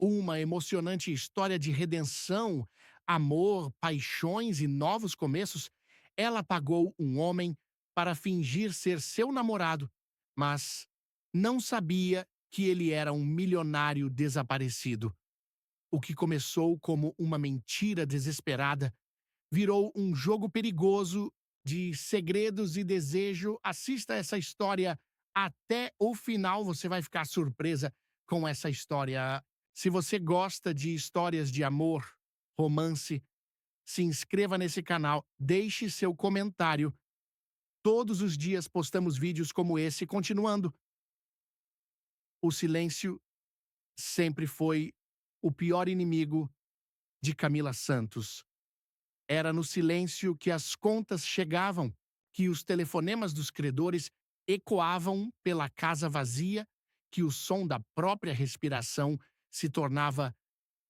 Uma emocionante história de redenção, amor, paixões e novos começos, ela pagou um homem para fingir ser seu namorado, mas não sabia que ele era um milionário desaparecido. O que começou como uma mentira desesperada virou um jogo perigoso de segredos e desejo. Assista essa história até o final, você vai ficar surpresa com essa história. Se você gosta de histórias de amor, romance, se inscreva nesse canal, deixe seu comentário. Todos os dias postamos vídeos como esse, continuando. O silêncio sempre foi o pior inimigo de Camila Santos. Era no silêncio que as contas chegavam, que os telefonemas dos credores ecoavam pela casa vazia, que o som da própria respiração se tornava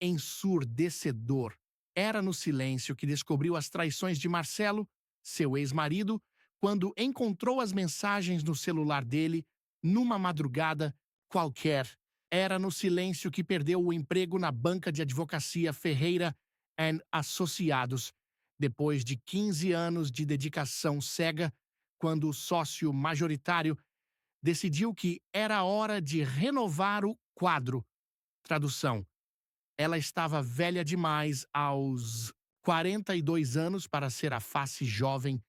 ensurdecedor. Era no silêncio que descobriu as traições de Marcelo, seu ex-marido, quando encontrou as mensagens no celular dele numa madrugada qualquer. Era no silêncio que perdeu o emprego na banca de advocacia Ferreira and Associados, depois de 15 anos de dedicação cega, quando o sócio majoritário decidiu que era hora de renovar o quadro. Tradução: ela estava velha demais aos 42 anos para ser a face jovem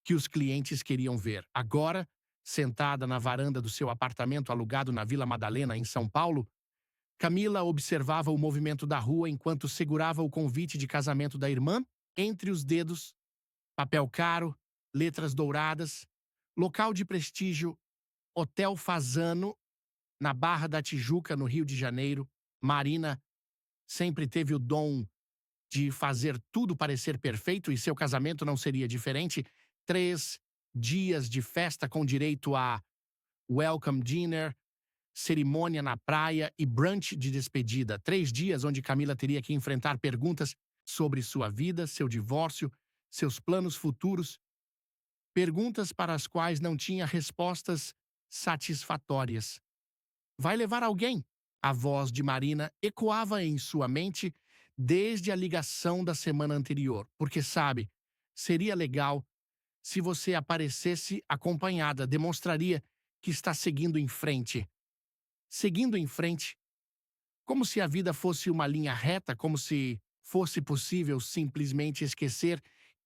que os clientes queriam ver. Agora, sentada na varanda do seu apartamento alugado na Vila Madalena, em São Paulo, Camila observava o movimento da rua enquanto segurava o convite de casamento da irmã entre os dedos, papel caro, letras douradas, local de prestígio, Hotel Fazano, na Barra da Tijuca, no Rio de Janeiro. Marina sempre teve o dom de fazer tudo parecer perfeito e seu casamento não seria diferente. 3 dias de festa com direito a welcome dinner, cerimônia na praia e brunch de despedida. 3 dias onde Camila teria que enfrentar perguntas sobre sua vida, seu divórcio, seus planos futuros. Perguntas para as quais não tinha respostas satisfatórias. Vai levar alguém? A voz de Marina ecoava em sua mente desde a ligação da semana anterior, porque sabe, seria legal se você aparecesse acompanhada, demonstraria que está seguindo em frente. Seguindo em frente, como se a vida fosse uma linha reta, como se fosse possível simplesmente esquecer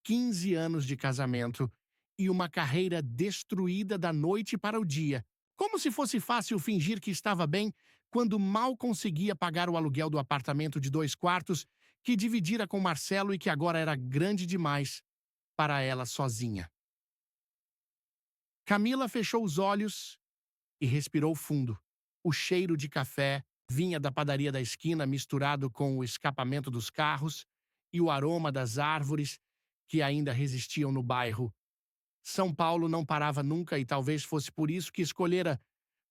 15 anos de casamento e uma carreira destruída da noite para o dia. Como se fosse fácil fingir que estava bem quando mal conseguia pagar o aluguel do apartamento de 2 quartos que dividira com Marcelo e que agora era grande demais para ela sozinha. Camila fechou os olhos e respirou fundo. O cheiro de café vinha da padaria da esquina misturado com o escapamento dos carros e o aroma das árvores que ainda resistiam no bairro. São Paulo não parava nunca e talvez fosse por isso que escolhera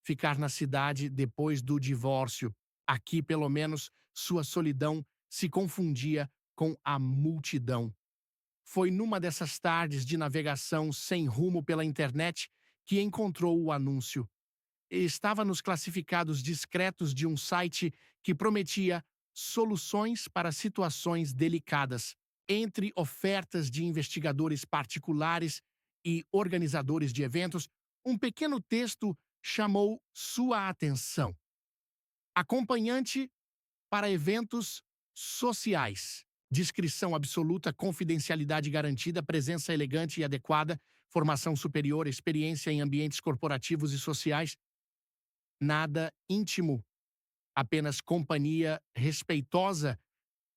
ficar na cidade depois do divórcio. Aqui, pelo menos, sua solidão se confundia com a multidão. Foi numa dessas tardes de navegação sem rumo pela internet que encontrou o anúncio. Estava nos classificados discretos de um site que prometia soluções para situações delicadas. Entre ofertas de investigadores particulares e organizadores de eventos, um pequeno texto chamou sua atenção. Acompanhante para eventos sociais. Discrição absoluta, confidencialidade garantida, presença elegante e adequada, formação superior, experiência em ambientes corporativos e sociais. Nada íntimo, apenas companhia respeitosa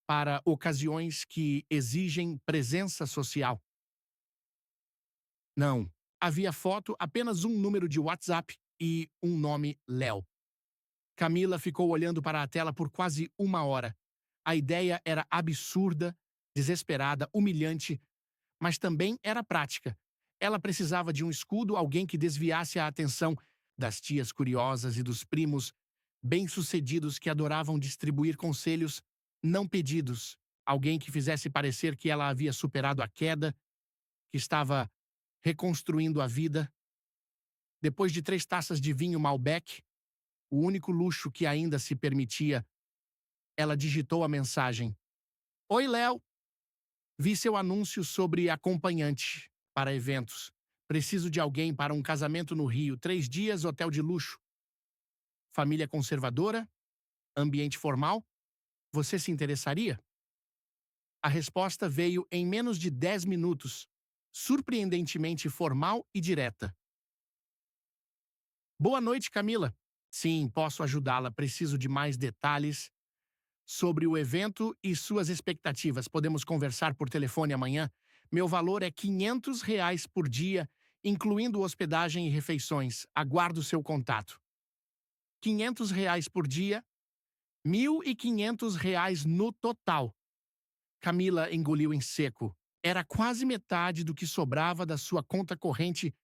para ocasiões que exigem presença social. Não. Havia foto, apenas um número de WhatsApp e um nome Léo. Camila ficou olhando para a tela por quase 1 hora. A ideia era absurda, desesperada, humilhante, mas também era prática. Ela precisava de um escudo, alguém que desviasse a atenção das tias curiosas e dos primos bem-sucedidos que adoravam distribuir conselhos não pedidos. Alguém que fizesse parecer que ela havia superado a queda, que estava reconstruindo a vida. Depois de 3 taças de vinho Malbec, o único luxo que ainda se permitia Ela digitou a mensagem. Oi, Léo. Vi seu anúncio sobre acompanhante para eventos. Preciso de alguém para um casamento no Rio. 3 dias, hotel de luxo. Família conservadora? Ambiente formal? Você se interessaria? A resposta veio em menos de 10 minutos, surpreendentemente formal e direta. Boa noite, Camila. Sim, posso ajudá-la. Preciso de mais detalhes sobre o evento e suas expectativas. Podemos conversar por telefone amanhã. Meu valor é R$ 500 por dia, incluindo hospedagem e refeições. Aguardo seu contato. R$ 500 por dia, R$ 1.500 no total. Camila engoliu em seco. Era quase metade do que sobrava da sua conta corrente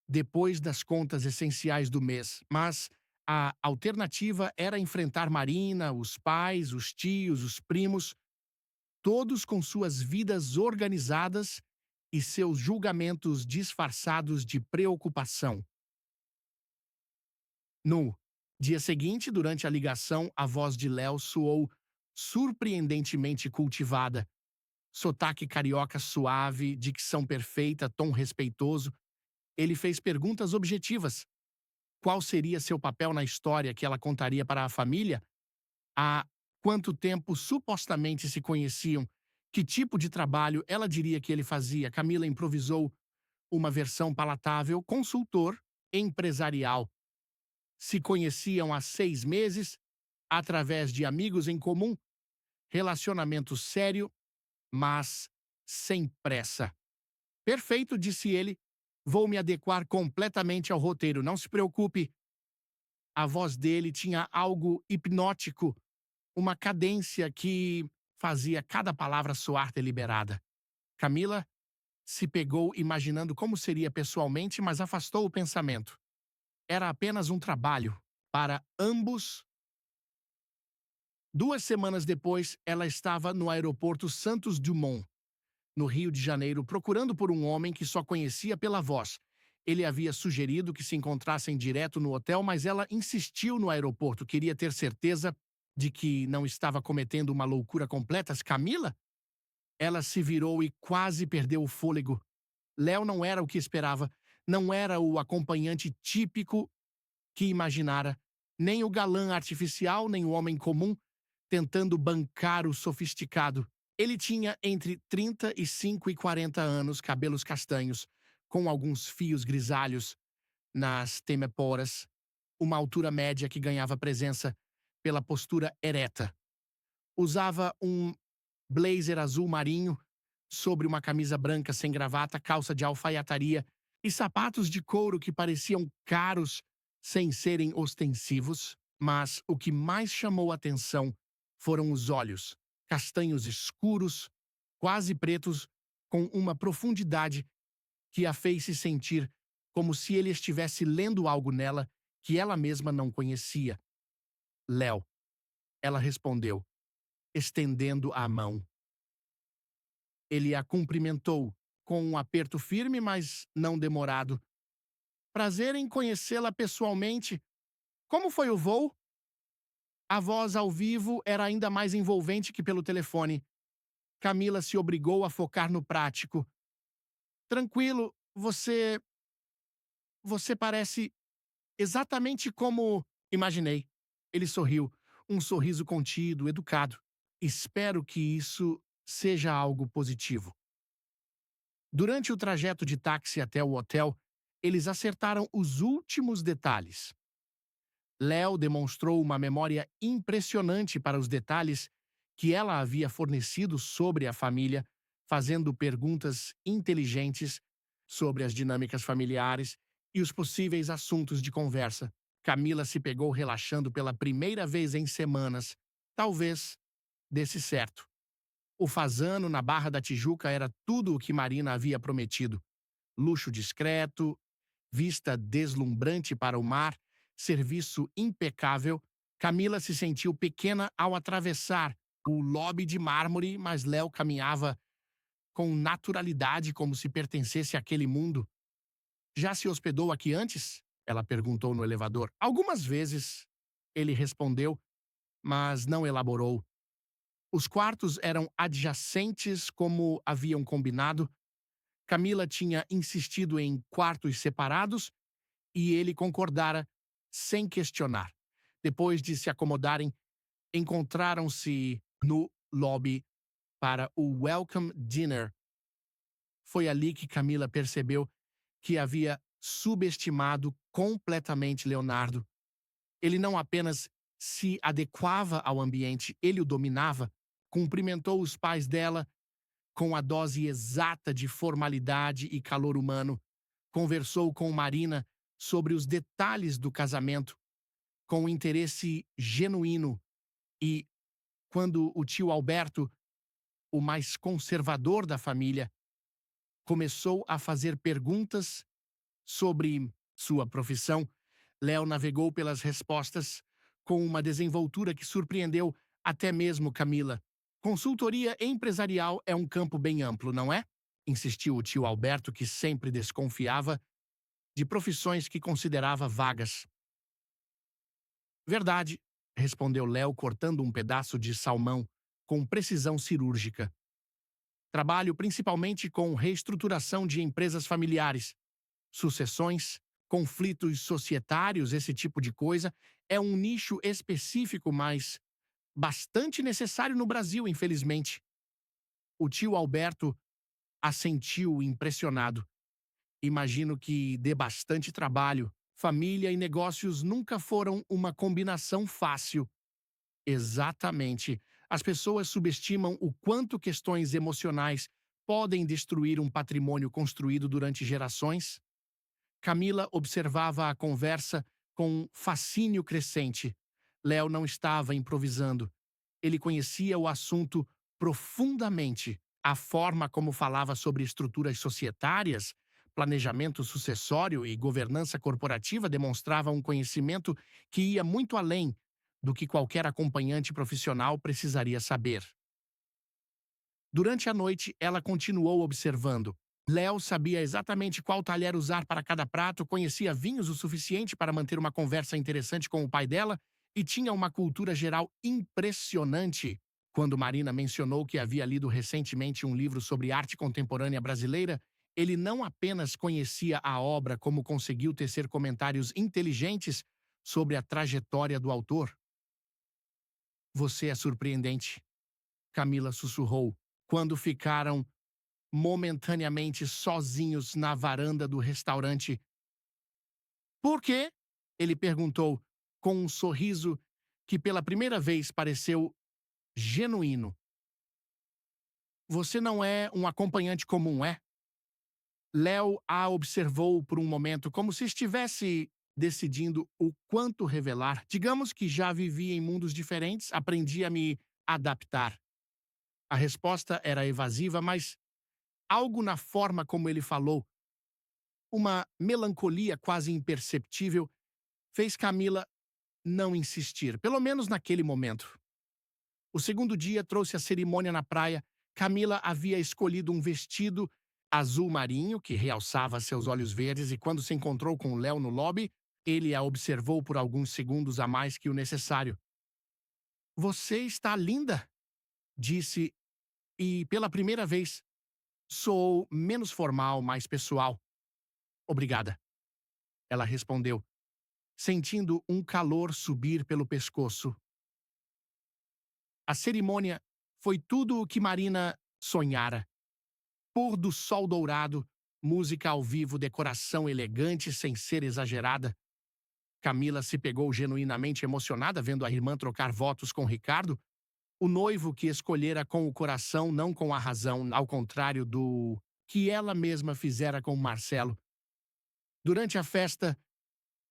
depois das contas essenciais do mês, mas a alternativa era enfrentar Marina, os pais, os tios, os primos, todos com suas vidas organizadas e seus julgamentos disfarçados de preocupação. No dia seguinte, durante a ligação, a voz de Léo soou surpreendentemente cultivada. Sotaque carioca suave, dicção perfeita, tom respeitoso. Ele fez perguntas objetivas. Qual seria seu papel na história que ela contaria para a família? Há quanto tempo supostamente se conheciam? Que tipo de trabalho ela diria que ele fazia? Camila improvisou uma versão palatável, consultor empresarial. Se conheciam há 6 meses, através de amigos em comum, relacionamento sério, mas sem pressa. Perfeito, disse ele. Vou me adequar completamente ao roteiro, não se preocupe. A voz dele tinha algo hipnótico, uma cadência que fazia cada palavra soar deliberada. Camila se pegou imaginando como seria pessoalmente, mas afastou o pensamento. Era apenas um trabalho para ambos. 2 semanas depois, ela estava no aeroporto Santos Dumont, no Rio de Janeiro, procurando por um homem que só conhecia pela voz. Ele havia sugerido que se encontrassem direto no hotel, mas ela insistiu no aeroporto. Queria ter certeza de que não estava cometendo uma loucura completa. Camila? Ela se virou e quase perdeu o fôlego. Léo não era o que esperava. Não era o acompanhante típico que imaginara. Nem o galã artificial, nem o homem comum, tentando bancar o sofisticado. Ele tinha entre 35 e 40 anos, cabelos castanhos, com alguns fios grisalhos nas temeporas, uma altura média que ganhava presença pela postura ereta. Usava um blazer azul marinho sobre uma camisa branca sem gravata, calça de alfaiataria e sapatos de couro que pareciam caros sem serem ostensivos, mas o que mais chamou atenção foram os olhos, castanhos escuros, quase pretos, com uma profundidade que a fez se sentir como se ele estivesse lendo algo nela que ela mesma não conhecia. Léo, ela respondeu, estendendo a mão. Ele a cumprimentou com um aperto firme, mas não demorado. Prazer em conhecê-la pessoalmente. Como foi o voo? A voz ao vivo era ainda mais envolvente que pelo telefone. Camila se obrigou a focar no prático. Tranquilo, você parece exatamente como imaginei. Ele sorriu, um sorriso contido, educado. Espero que isso seja algo positivo. Durante o trajeto de táxi até o hotel, eles acertaram os últimos detalhes. Léo demonstrou uma memória impressionante para os detalhes que ela havia fornecido sobre a família, fazendo perguntas inteligentes sobre as dinâmicas familiares e os possíveis assuntos de conversa. Camila se pegou relaxando pela primeira vez em semanas. Talvez desse certo. O fazano na Barra da Tijuca era tudo o que Marina havia prometido. Luxo discreto, vista deslumbrante para o mar, serviço impecável. Camila se sentiu pequena ao atravessar o lobby de mármore, mas Léo caminhava com naturalidade como se pertencesse àquele mundo. Já se hospedou aqui antes? Ela perguntou no elevador. Algumas vezes, ele respondeu, mas não elaborou. Os quartos eram adjacentes como haviam combinado. Camila tinha insistido em quartos separados e ele concordara sem questionar. Depois de se acomodarem, encontraram-se no lobby para o Welcome Dinner. Foi ali que Camila percebeu que havia subestimado completamente Leonardo. Ele não apenas se adequava ao ambiente, ele o dominava. Cumprimentou os pais dela com a dose exata de formalidade e calor humano. Conversou com Marina sobre os detalhes do casamento, com interesse genuíno. E, quando o tio Alberto, o mais conservador da família, começou a fazer perguntas sobre sua profissão, Léo navegou pelas respostas com uma desenvoltura que surpreendeu até mesmo Camila. Consultoria empresarial é um campo bem amplo, não é? Insistiu o tio Alberto, que sempre desconfiava de profissões que considerava vagas. Verdade, respondeu Léo, cortando um pedaço de salmão com precisão cirúrgica. Trabalho principalmente com reestruturação de empresas familiares, sucessões, conflitos societários, esse tipo de coisa. É um nicho específico, mas bastante necessário no Brasil, infelizmente. O tio Alberto assentiu impressionado. Imagino que dê bastante trabalho. Família e negócios nunca foram uma combinação fácil. Exatamente. As pessoas subestimam o quanto questões emocionais podem destruir um patrimônio construído durante gerações. Camila observava a conversa com fascínio crescente. Léo não estava improvisando. Ele conhecia o assunto profundamente. A forma como falava sobre estruturas societárias, planejamento sucessório e governança corporativa demonstrava um conhecimento que ia muito além do que qualquer acompanhante profissional precisaria saber. Durante a noite, ela continuou observando. Léo sabia exatamente qual talher usar para cada prato, conhecia vinhos o suficiente para manter uma conversa interessante com o pai dela e tinha uma cultura geral impressionante. Quando Marina mencionou que havia lido recentemente um livro sobre arte contemporânea brasileira, ele não apenas conhecia a obra, como conseguiu tecer comentários inteligentes sobre a trajetória do autor. Você é surpreendente, Camila sussurrou, quando ficaram momentaneamente sozinhos na varanda do restaurante. Por quê? Ele perguntou, com um sorriso que pela primeira vez pareceu genuíno. Você não é um acompanhante comum, é? Léo a observou por um momento, como se estivesse decidindo o quanto revelar. Digamos que já vivi em mundos diferentes, aprendi a me adaptar. A resposta era evasiva, mas algo na forma como ele falou, uma melancolia quase imperceptível, fez Camila não insistir, pelo menos naquele momento. O segundo dia trouxe a cerimônia na praia. Camila havia escolhido um vestido azul marinho que realçava seus olhos verdes e quando se encontrou com Léo no lobby, ele a observou por alguns segundos a mais que o necessário. Você está linda, disse, e pela primeira vez soou menos formal, mais pessoal. Obrigada, ela respondeu, sentindo um calor subir pelo pescoço. A cerimônia foi tudo o que Marina sonhara. Pôr do sol dourado, música ao vivo, decoração elegante sem ser exagerada. Camila se pegou genuinamente emocionada vendo a irmã trocar votos com Ricardo, o noivo que escolhera com o coração, não com a razão, ao contrário do que ela mesma fizera com Marcelo. Durante a festa,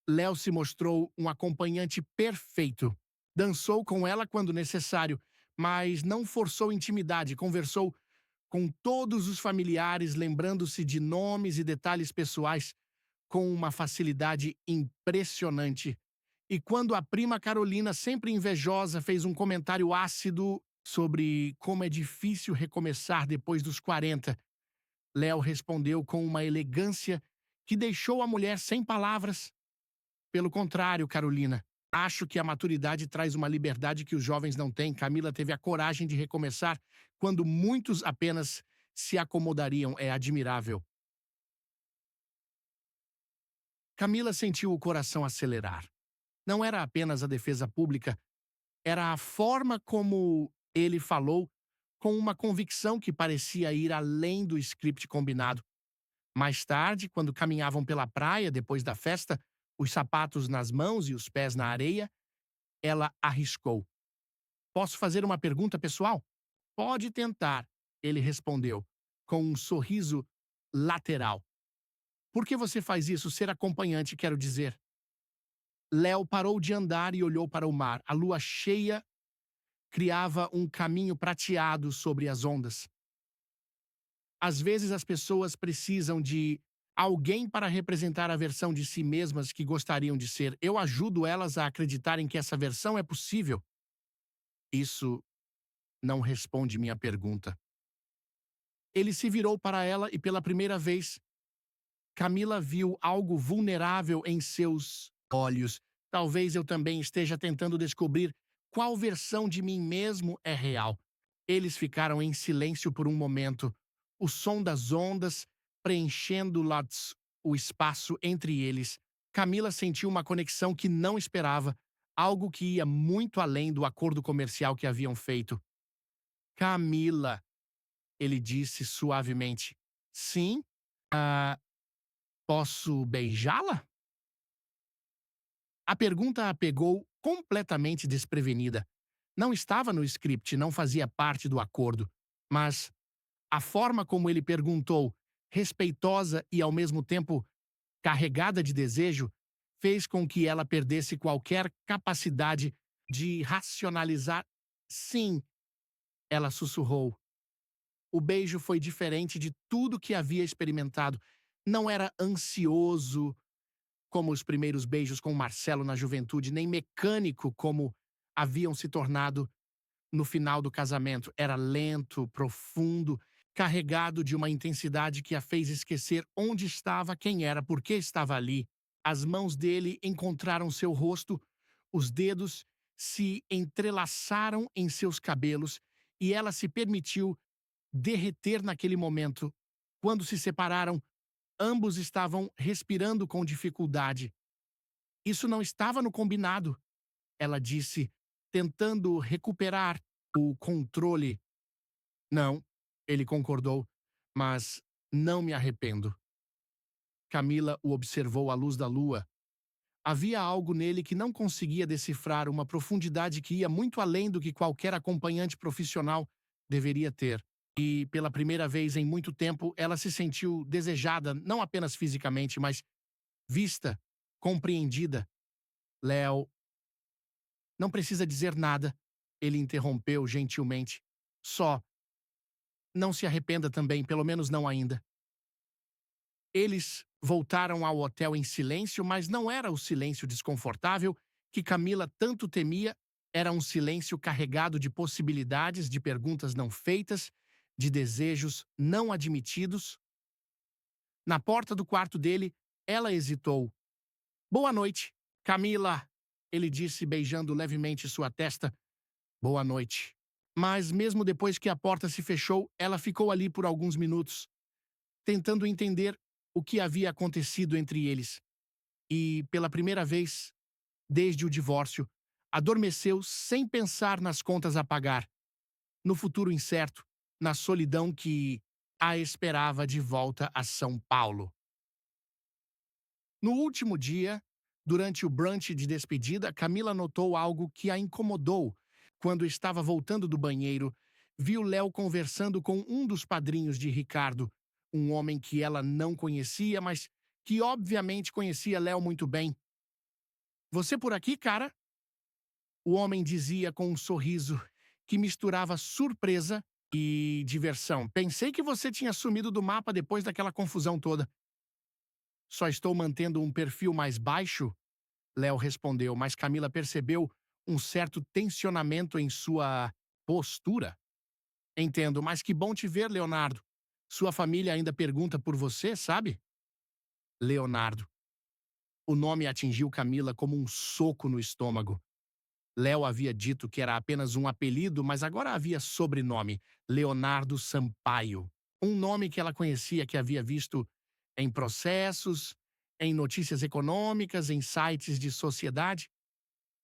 Léo se mostrou um acompanhante perfeito. Dançou com ela quando necessário, mas não forçou intimidade, conversou com todos os familiares, lembrando-se de nomes e detalhes pessoais com uma facilidade impressionante. E quando a prima Carolina, sempre invejosa, fez um comentário ácido sobre como é difícil recomeçar depois dos 40, Léo respondeu com uma elegância que deixou a mulher sem palavras. Pelo contrário, Carolina, Acho que a maturidade traz uma liberdade que os jovens não têm. Camila teve a coragem de recomeçar quando muitos apenas se acomodariam. É admirável. Camila sentiu o coração acelerar. Não era apenas a defesa pública, era a forma como ele falou, com uma convicção que parecia ir além do script combinado. Mais tarde, quando caminhavam pela praia depois da festa, os sapatos nas mãos e os pés na areia, ela arriscou. Posso fazer uma pergunta pessoal? Pode tentar, ele respondeu, com um sorriso lateral. Por que você faz isso? Ser acompanhante, quero dizer. Léo parou de andar e olhou para o mar. A lua cheia criava um caminho prateado sobre as ondas. Às vezes as pessoas precisam de alguém para representar a versão de si mesmas que gostariam de ser. Eu ajudo elas a acreditarem que essa versão é possível. Isso não responde minha pergunta. Ele se virou para ela e pela primeira vez, Camila viu algo vulnerável em seus olhos. Talvez eu também esteja tentando descobrir qual versão de mim mesmo é real. Eles ficaram em silêncio por um momento, o som das ondas preenchendo o espaço entre eles. Camila sentiu uma conexão que não esperava, algo que ia muito além do acordo comercial que haviam feito. Camila, ele disse suavemente. Sim? Ah, posso beijá-la? A pergunta a pegou completamente desprevenida. Não estava no script, não fazia parte do acordo. Mas a forma como ele perguntou, respeitosa e ao mesmo tempo carregada de desejo, fez com que ela perdesse qualquer capacidade de racionalizar. Sim, ela sussurrou. O beijo foi diferente de tudo que havia experimentado. Não era ansioso, como os primeiros beijos com Marcelo na juventude, nem mecânico como haviam se tornado no final do casamento. Era lento, profundo, carregado de uma intensidade que a fez esquecer onde estava, quem era, por que estava ali. As mãos dele encontraram seu rosto, os dedos se entrelaçaram em seus cabelos e ela se permitiu derreter naquele momento. Quando se separaram, ambos estavam respirando com dificuldade. Isso não estava no combinado, ela disse, tentando recuperar o controle. Não, ele concordou, mas não me arrependo. Camila o observou à luz da lua. Havia algo nele que não conseguia decifrar, uma profundidade que ia muito além do que qualquer acompanhante profissional deveria ter. E, pela primeira vez em muito tempo, ela se sentiu desejada, não apenas fisicamente, mas vista, compreendida. Léo, não precisa dizer nada, ele interrompeu gentilmente. Só, não se arrependa também, pelo menos não ainda. Eles voltaram ao hotel em silêncio, mas não era o silêncio desconfortável que Camila tanto temia, era um silêncio carregado de possibilidades, de perguntas não feitas, de desejos não admitidos. Na porta do quarto dele, ela hesitou. Boa noite, Camila, ele disse, beijando levemente sua testa. Boa noite. Mas mesmo depois que a porta se fechou, ela ficou ali por alguns minutos, tentando entender o que havia acontecido entre eles. E, pela primeira vez, desde o divórcio, adormeceu sem pensar nas contas a pagar, no futuro incerto, na solidão que a esperava de volta a São Paulo. No último dia, durante o brunch de despedida, Camila notou algo que a incomodou. Quando estava voltando do banheiro, viu Léo conversando com um dos padrinhos de Ricardo, um homem que ela não conhecia, mas que obviamente conhecia Léo muito bem. Você por aqui, cara? O homem dizia com um sorriso que misturava surpresa e diversão. Pensei que você tinha sumido do mapa depois daquela confusão toda. Só estou mantendo um perfil mais baixo? Léo respondeu, mas Camila percebeu um certo tensionamento em sua postura. Entendo, mas que bom te ver, Leonardo. Sua família ainda pergunta por você, sabe? Leonardo. O nome atingiu Camila como um soco no estômago. Léo havia dito que era apenas um apelido, mas agora havia sobrenome: Leonardo Sampaio. Um nome que ela conhecia, que havia visto em processos, em notícias econômicas, em sites de sociedade.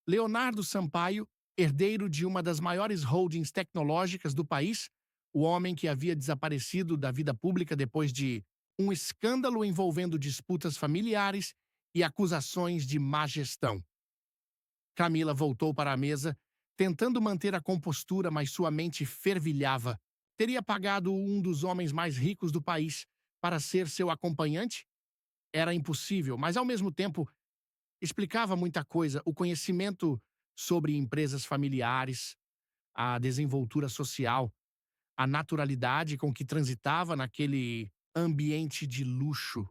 Leonardo Sampaio, herdeiro de uma das maiores holdings tecnológicas do país, o homem que havia desaparecido da vida pública depois de um escândalo envolvendo disputas familiares e acusações de má gestão. Camila voltou para a mesa, tentando manter a compostura, mas sua mente fervilhava. Teria pagado um dos homens mais ricos do país para ser seu acompanhante? Era impossível, mas ao mesmo tempo explicava muita coisa. O conhecimento sobre empresas familiares, a desenvoltura social, a naturalidade com que transitava naquele ambiente de luxo.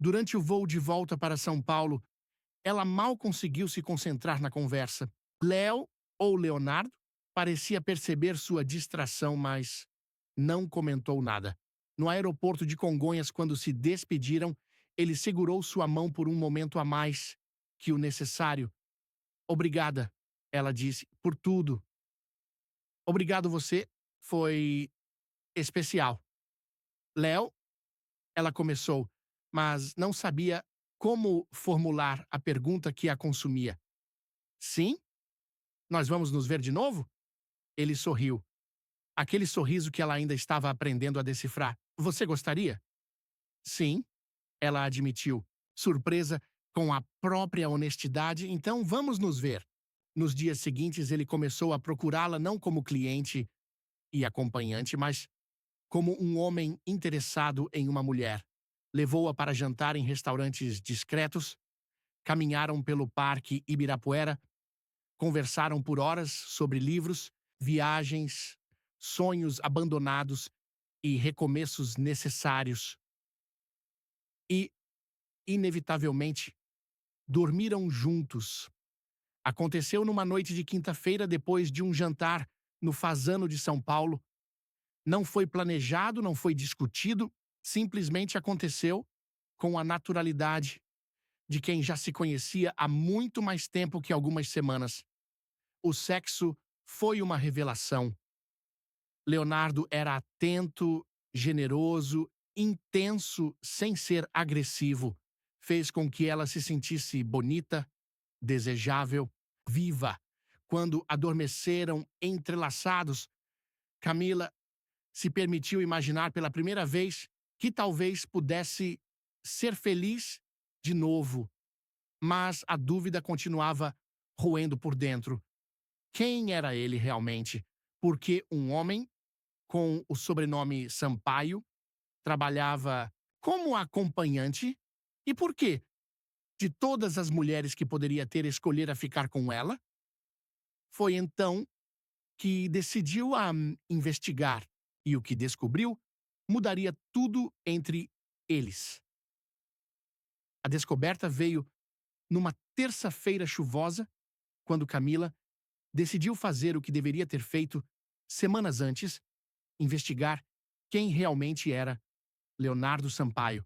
Durante o voo de volta para São Paulo, ela mal conseguiu se concentrar na conversa. Léo, ou Leonardo, parecia perceber sua distração, mas não comentou nada. No aeroporto de Congonhas, quando se despediram, ele segurou sua mão por um momento a mais que o necessário. Obrigada, ela disse, por tudo. Obrigado você, foi especial. Léo, ela começou, mas não sabia como formular a pergunta que a consumia. Sim? Nós vamos nos ver de novo? Ele sorriu. Aquele sorriso que ela ainda estava aprendendo a decifrar. Você gostaria? Sim, ela admitiu, surpresa com a própria honestidade. Então vamos nos ver. Nos dias seguintes, ele começou a procurá-la não como cliente e acompanhante, mas como um homem interessado em uma mulher. Levou-a para jantar em restaurantes discretos, caminharam pelo Parque Ibirapuera, conversaram por horas sobre livros, viagens, sonhos abandonados e recomeços necessários. E, inevitavelmente, dormiram juntos. Aconteceu numa noite de quinta-feira, depois de um jantar no Fasano de São Paulo. Não foi planejado, não foi discutido, simplesmente aconteceu com a naturalidade de quem já se conhecia há muito mais tempo que algumas semanas. O sexo foi uma revelação. Leonardo era atento, generoso, intenso, sem ser agressivo. Fez com que ela se sentisse bonita, desejável, viva. Quando adormeceram entrelaçados, Camila se permitiu imaginar pela primeira vez que talvez pudesse ser feliz de novo, mas a dúvida continuava roendo por dentro. Quem era ele realmente? Por que um homem com o sobrenome Sampaio trabalhava como acompanhante? E por quê? De todas as mulheres que poderia ter, escolher a ficar com ela? Foi então que decidiu investigar, e o que descobriu mudaria tudo entre eles. A descoberta veio numa terça-feira chuvosa, quando Camila decidiu fazer o que deveria ter feito semanas antes: investigar quem realmente era Leonardo Sampaio.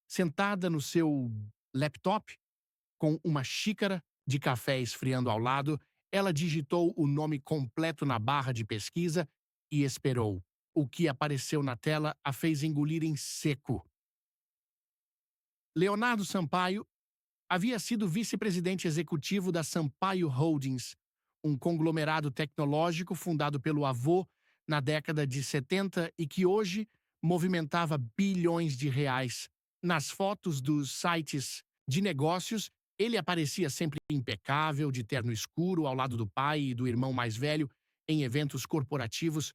Sentada no seu laptop, com uma xícara de café esfriando ao lado, ela digitou o nome completo na barra de pesquisa e esperou. O que apareceu na tela a fez engolir em seco. Leonardo Sampaio havia sido vice-presidente executivo da Sampaio Holdings, um conglomerado tecnológico fundado pelo avô na década de 70 e que hoje movimentava bilhões de reais. Nas fotos dos sites de negócios, ele aparecia sempre impecável, de terno escuro, ao lado do pai e do irmão mais velho, em eventos corporativos,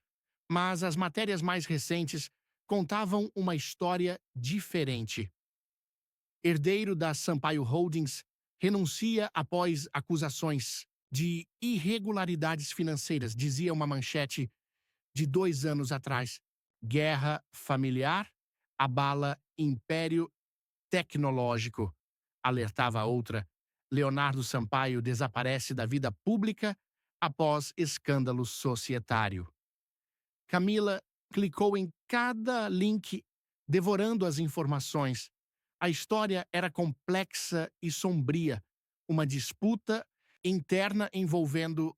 mas as matérias mais recentes contavam uma história diferente. Herdeiro da Sampaio Holdings, renuncia após acusações de irregularidades financeiras, dizia uma manchete de 2 anos atrás. Guerra familiar abala império tecnológico, alertava a outra. Leonardo Sampaio desaparece da vida pública após escândalo societário. Camila clicou em cada link, devorando as informações. A história era complexa e sombria, uma disputa interna envolvendo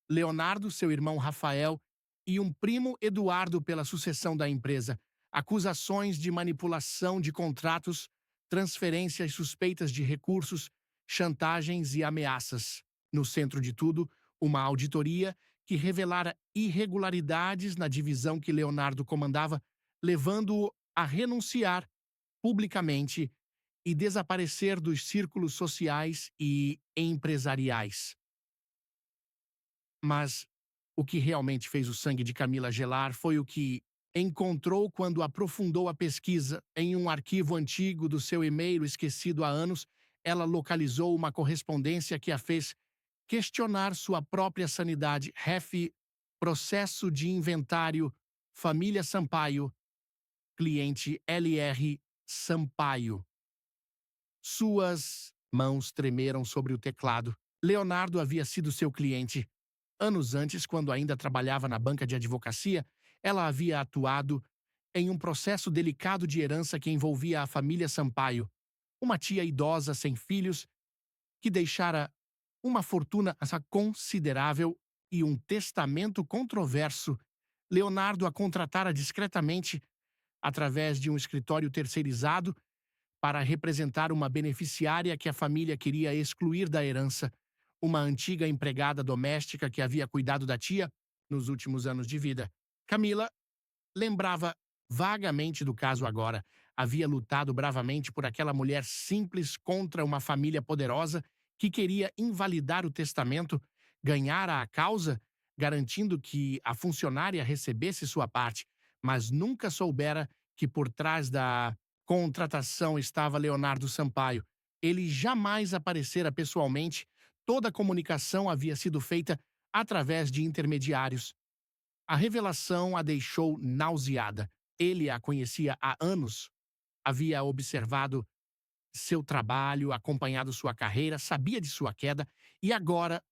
Leonardo, seu irmão Rafael e um primo Eduardo pela sucessão da empresa, acusações de manipulação de contratos, transferências suspeitas de recursos, chantagens e ameaças. No centro de tudo, uma auditoria que revelara irregularidades na divisão que Leonardo comandava, levando-o a renunciar publicamente e desaparecer dos círculos sociais e empresariais. Mas o que realmente fez o sangue de Camila gelar foi o que encontrou quando aprofundou a pesquisa. Em um arquivo antigo do seu e-mail esquecido há anos, ela localizou uma correspondência que a fez questionar sua própria sanidade. Ref, processo de inventário, família Sampaio, cliente LR Sampaio. Suas mãos tremeram sobre o teclado. Leonardo havia sido seu cliente. Anos antes, quando ainda trabalhava na banca de advocacia, ela havia atuado em um processo delicado de herança que envolvia a família Sampaio, uma tia idosa sem filhos que deixara uma fortuna considerável e um testamento controverso. Leonardo a contratara discretamente através de um escritório terceirizado para representar uma beneficiária que a família queria excluir da herança, uma antiga empregada doméstica que havia cuidado da tia nos últimos anos de vida. Camila lembrava vagamente do caso agora. Havia lutado bravamente por aquela mulher simples contra uma família poderosa que queria invalidar o testamento, ganhara a causa, garantindo que a funcionária recebesse sua parte, mas nunca soubera que por trás da contratação estava Leonardo Sampaio. Ele jamais aparecera pessoalmente, toda a comunicação havia sido feita através de intermediários. A revelação a deixou nauseada. Ele a conhecia há anos, havia observado seu trabalho, acompanhado sua carreira, sabia de sua queda, e agora,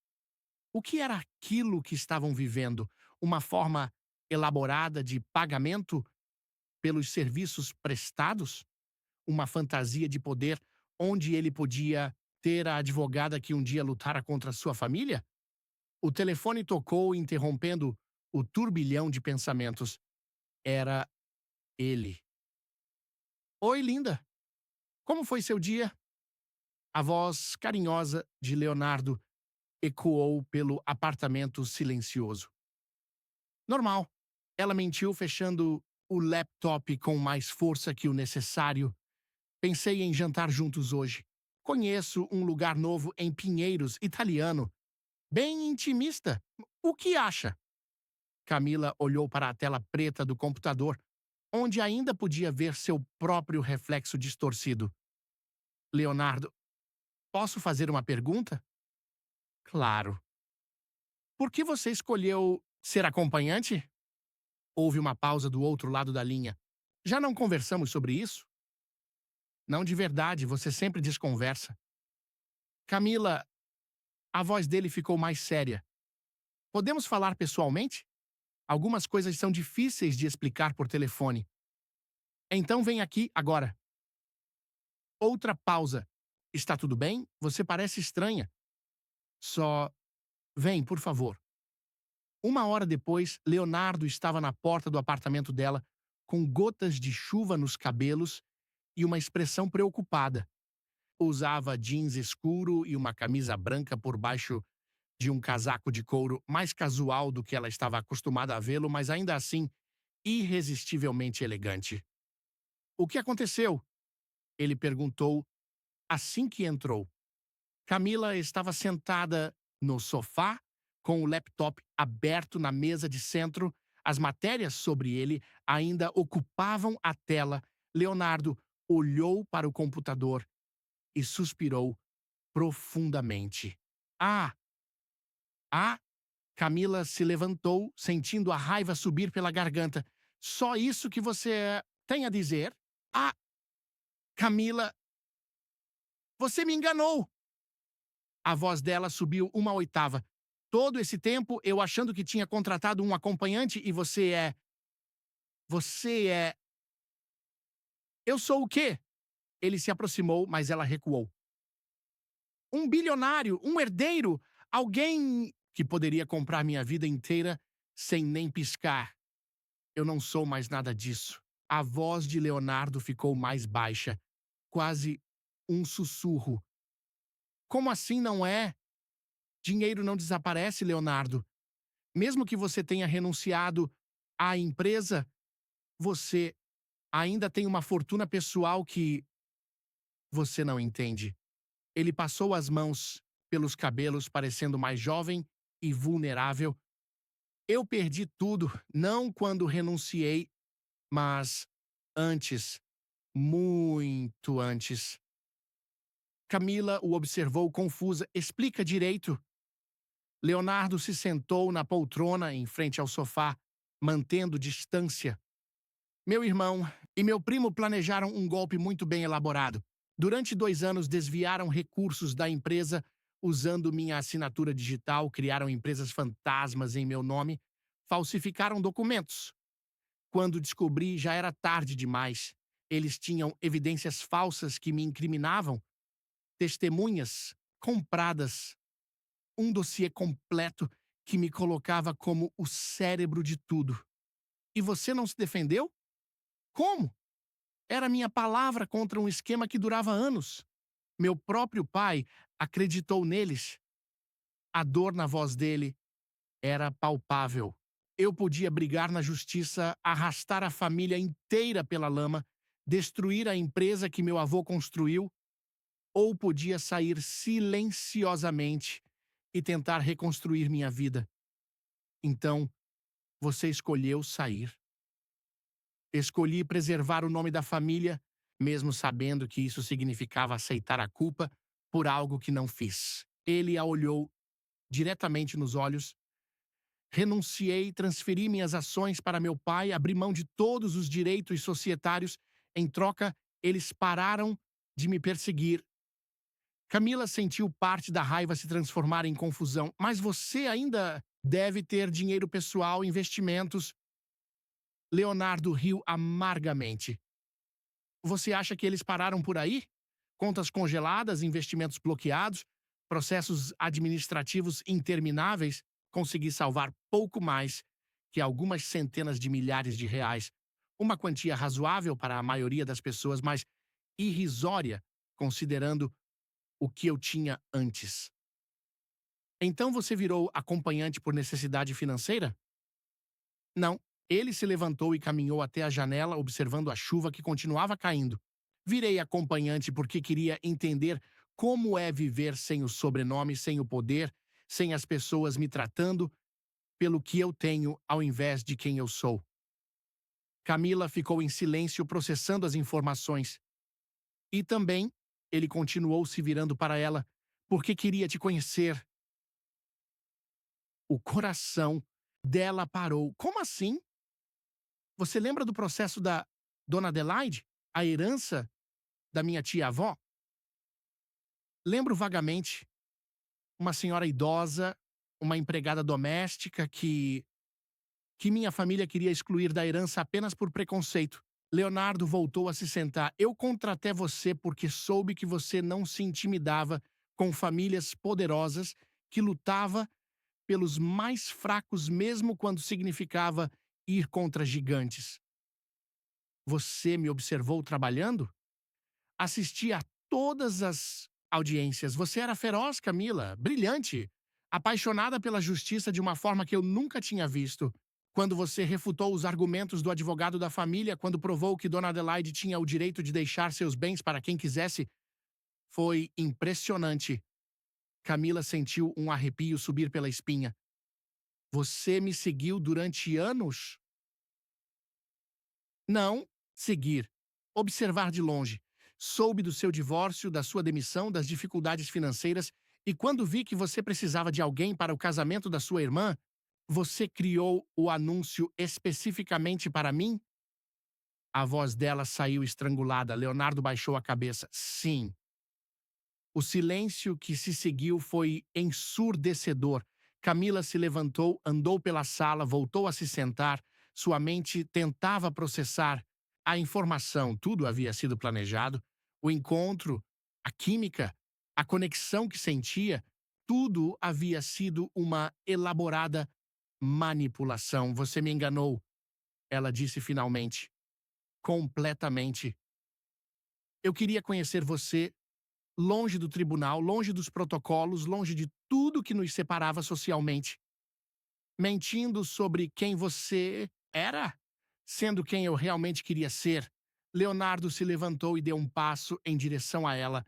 o que era aquilo que estavam vivendo? Uma forma elaborada de pagamento pelos serviços prestados? Uma fantasia de poder onde ele podia ter a advogada que um dia lutara contra sua família? O telefone tocou, interrompendo o turbilhão de pensamentos. Era ele. Oi, linda. Como foi seu dia? A voz carinhosa de Leonardo ecoou pelo apartamento silencioso. Normal. Ela mentiu, fechando o laptop com mais força que o necessário. Pensei em jantar juntos hoje. Conheço um lugar novo em Pinheiros, italiano. Bem intimista. O que acha? Camila olhou para a tela preta do computador, onde ainda podia ver seu próprio reflexo distorcido. Leonardo, posso fazer uma pergunta? Claro. Por que você escolheu ser acompanhante? Houve uma pausa do outro lado da linha. Já não conversamos sobre isso? Não de verdade, você sempre desconversa. Camila, a voz dele ficou mais séria. Podemos falar pessoalmente? Algumas coisas são difíceis de explicar por telefone. Então vem aqui agora. Outra pausa. Está tudo bem? Você parece estranha. Só vem, por favor. Uma hora depois, Leonardo estava na porta do apartamento dela, com gotas de chuva nos cabelos e uma expressão preocupada. Usava jeans escuro e uma camisa branca por baixo de um casaco de couro mais casual do que ela estava acostumada a vê-lo, mas ainda assim irresistivelmente elegante. O que aconteceu? Ele perguntou assim que entrou. Camila estava sentada no sofá, com o laptop aberto na mesa de centro. As matérias sobre ele ainda ocupavam a tela. Leonardo olhou para o computador e suspirou profundamente. Ah! Ah! Camila se levantou, sentindo a raiva subir pela garganta. Só isso que você tem a dizer? Ah! Camila, você me enganou! A voz dela subiu uma oitava. Todo esse tempo eu achando que tinha contratado um acompanhante e você é. Você é. Eu sou o quê? Ele se aproximou, mas ela recuou. Um bilionário, um herdeiro, alguém que poderia comprar minha vida inteira sem nem piscar. Eu não sou mais nada disso. A voz de Leonardo ficou mais baixa, quase um sussurro. Como assim não é? Dinheiro não desaparece, Leonardo. Mesmo que você tenha renunciado à empresa, você ainda tem uma fortuna pessoal que você não entende. Ele passou as mãos pelos cabelos, parecendo mais jovem e vulnerável. Eu perdi tudo, não quando renunciei, mas antes, muito antes. Camila o observou confusa. Explica direito. Leonardo se sentou na poltrona em frente ao sofá, mantendo distância. Meu irmão e meu primo planejaram um golpe muito bem elaborado. Durante 2 anos, desviaram recursos da empresa usando minha assinatura digital, criaram empresas fantasmas em meu nome, falsificaram documentos. Quando descobri, já era tarde demais. Eles tinham evidências falsas que me incriminavam, testemunhas compradas, um dossiê completo que me colocava como o cérebro de tudo. E você não se defendeu? Como? Era minha palavra contra um esquema que durava anos. Meu próprio pai acreditou neles. A dor na voz dele era palpável. Eu podia brigar na justiça, arrastar a família inteira pela lama, destruir a empresa que meu avô construiu, ou podia sair silenciosamente e tentar reconstruir minha vida. Então, você escolheu sair. Escolhi preservar o nome da família, mesmo sabendo que isso significava aceitar a culpa por algo que não fiz. Ele a olhou diretamente nos olhos. Renunciei, transferi minhas ações para meu pai, abri mão de todos os direitos societários. Em troca, eles pararam de me perseguir. Camila sentiu parte da raiva se transformar em confusão. Mas você ainda deve ter dinheiro pessoal, investimentos. Leonardo riu amargamente. Você acha que eles pararam por aí? Contas congeladas, investimentos bloqueados, processos administrativos intermináveis? Consegui salvar pouco mais que algumas centenas de milhares de reais. Uma quantia razoável para a maioria das pessoas, mas irrisória, considerando o que eu tinha antes. Então você virou acompanhante por necessidade financeira? Não. Ele se levantou e caminhou até a janela, observando a chuva que continuava caindo. Virei acompanhante porque queria entender como é viver sem o sobrenome, sem o poder, sem as pessoas me tratando pelo que eu tenho ao invés de quem eu sou. Camila ficou em silêncio, processando as informações. E também, ele continuou se virando para ela, porque queria te conhecer. O coração dela parou. Como assim? Você lembra do processo da Dona Adelaide? A herança da minha tia-avó? Lembro vagamente. Uma senhora idosa, uma empregada doméstica que minha família queria excluir da herança apenas por preconceito. Leonardo voltou a se sentar. Eu contratei você porque soube que você não se intimidava com famílias poderosas, que lutava pelos mais fracos mesmo quando significava ir contra gigantes. Você me observou trabalhando? Assisti a todas as audiências. Você era feroz, Camila, brilhante, apaixonada pela justiça de uma forma que eu nunca tinha visto. Quando você refutou os argumentos do advogado da família, quando provou que Dona Adelaide tinha o direito de deixar seus bens para quem quisesse, foi impressionante. Camila sentiu um arrepio subir pela espinha. Você me seguiu durante anos? Não, seguir. Observar de longe. Soube do seu divórcio, da sua demissão, das dificuldades financeiras, e quando vi que você precisava de alguém para o casamento da sua irmã, você criou o anúncio especificamente para mim? A voz dela saiu estrangulada. Leonardo baixou a cabeça. Sim. O silêncio que se seguiu foi ensurdecedor. Camila se levantou, andou pela sala, voltou a se sentar. Sua mente tentava processar a informação. Tudo havia sido planejado. O encontro, a química, a conexão que sentia, tudo havia sido uma elaborada manipulação. Você me enganou, ela disse finalmente. Completamente. Eu queria conhecer você longe do tribunal, longe dos protocolos, longe de tudo que nos separava socialmente. Mentindo sobre quem você era, sendo quem eu realmente queria ser. Leonardo se levantou e deu um passo em direção a ela.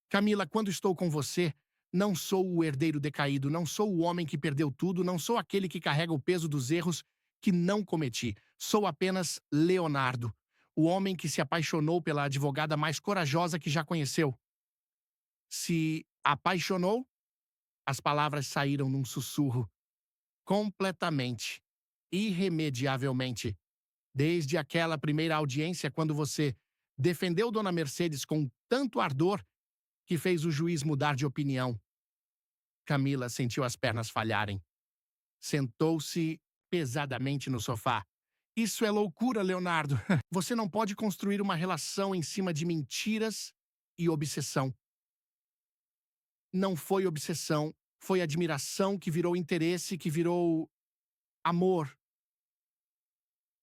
Camila, quando estou com você, não sou o herdeiro decaído, não sou o homem que perdeu tudo, não sou aquele que carrega o peso dos erros que não cometi. Sou apenas Leonardo, o homem que se apaixonou pela advogada mais corajosa que já conheceu. Se apaixonou, as palavras saíram num sussurro. Completamente. Irremediavelmente. Desde aquela primeira audiência, quando você defendeu Dona Mercedes com tanto ardor que fez o juiz mudar de opinião. Camila sentiu as pernas falharem. Sentou-se pesadamente no sofá. Isso é loucura, Leonardo. Você não pode construir uma relação em cima de mentiras e obsessão. Não foi obsessão, foi admiração que virou interesse, que virou amor.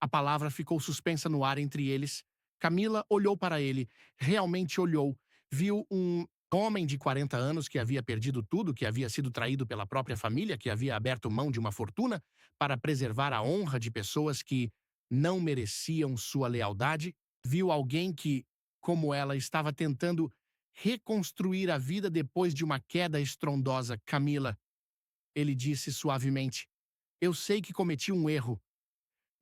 A palavra ficou suspensa no ar entre eles. Camila olhou para ele, realmente olhou. Viu um homem de 40 anos que havia perdido tudo, que havia sido traído pela própria família, que havia aberto mão de uma fortuna para preservar a honra de pessoas que não mereciam sua lealdade. Viu alguém que, como ela, estava tentando reconstruir a vida depois de uma queda estrondosa. Camila, ele disse suavemente, eu sei que cometi um erro.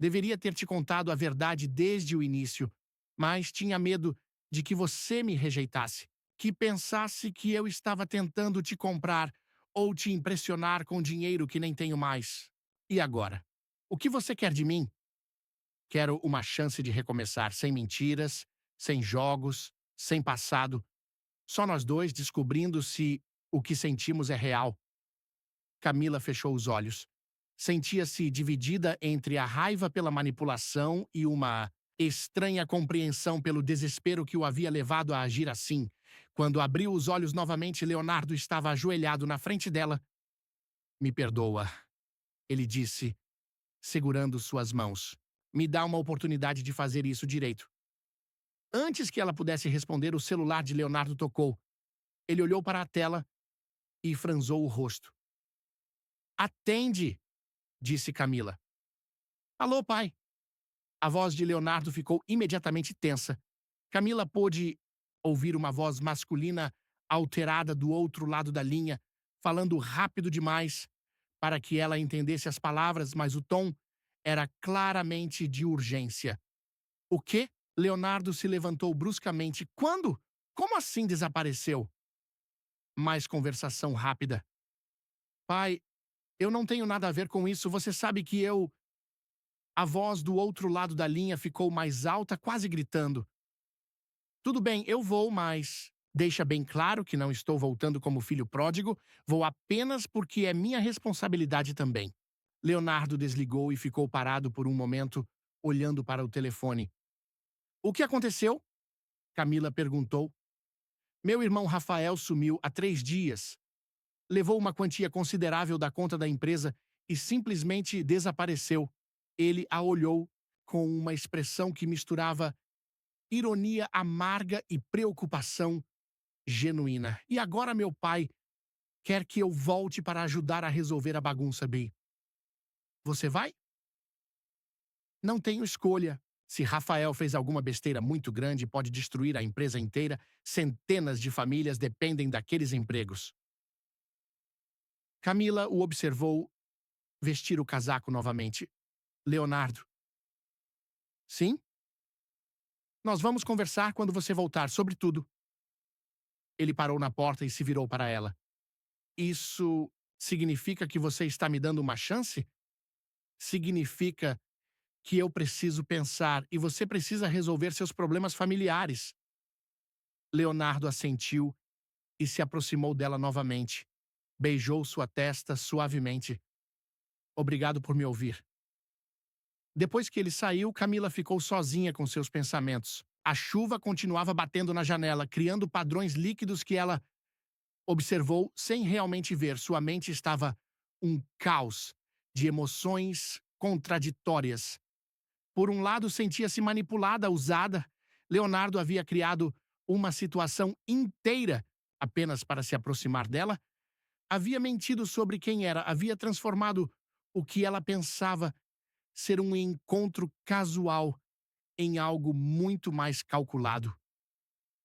Deveria ter te contado a verdade desde o início, mas tinha medo de que você me rejeitasse, que pensasse que eu estava tentando te comprar ou te impressionar com dinheiro que nem tenho mais. E agora? O que você quer de mim? Quero uma chance de recomeçar sem mentiras, sem jogos, sem passado. Só nós dois descobrindo se o que sentimos é real. Camila fechou os olhos. Sentia-se dividida entre a raiva pela manipulação e uma estranha compreensão pelo desespero que o havia levado a agir assim. Quando abriu os olhos novamente, Leonardo estava ajoelhado na frente dela. Me perdoa, ele disse, segurando suas mãos. Me dá uma oportunidade de fazer isso direito. Antes que ela pudesse responder, o celular de Leonardo tocou. Ele olhou para a tela e franzou o rosto. Atende, disse Camila. Alô, pai. A voz de Leonardo ficou imediatamente tensa. Camila pôde ouvir uma voz masculina alterada do outro lado da linha, falando rápido demais para que ela entendesse as palavras, mas o tom era claramente de urgência. O quê? Leonardo se levantou bruscamente. Quando? Como assim desapareceu? Mais conversação rápida. Pai, eu não tenho nada a ver com isso. Você sabe que eu. A voz do outro lado da linha ficou mais alta, quase gritando. Tudo bem, eu vou, mas deixa bem claro que não estou voltando como filho pródigo, vou apenas porque é minha responsabilidade também. Leonardo desligou e ficou parado por um momento, olhando para o telefone. O que aconteceu? Camila perguntou. Meu irmão Rafael sumiu há 3 dias. Levou uma quantia considerável da conta da empresa e simplesmente desapareceu. Ele a olhou com uma expressão que misturava ironia amarga e preocupação genuína. E agora meu pai quer que eu volte para ajudar a resolver a bagunça, Bi. Você vai? Não tenho escolha. Se Rafael fez alguma besteira muito grande, pode destruir a empresa inteira. Centenas de famílias dependem daqueles empregos. Camila o observou vestir o casaco novamente. Leonardo. Sim? Nós vamos conversar quando você voltar sobre tudo. Ele parou na porta e se virou para ela. Isso significa que você está me dando uma chance? Significa que eu preciso pensar e você precisa resolver seus problemas familiares. Leonardo assentiu e se aproximou dela novamente. Beijou sua testa suavemente. Obrigado por me ouvir. Depois que ele saiu, Camila ficou sozinha com seus pensamentos. A chuva continuava batendo na janela, criando padrões líquidos que ela observou sem realmente ver. Sua mente estava um caos de emoções contraditórias. Por um lado, sentia-se manipulada, usada. Leonardo havia criado uma situação inteira apenas para se aproximar dela. Havia mentido sobre quem era, havia transformado o que ela pensava ser um encontro casual em algo muito mais calculado.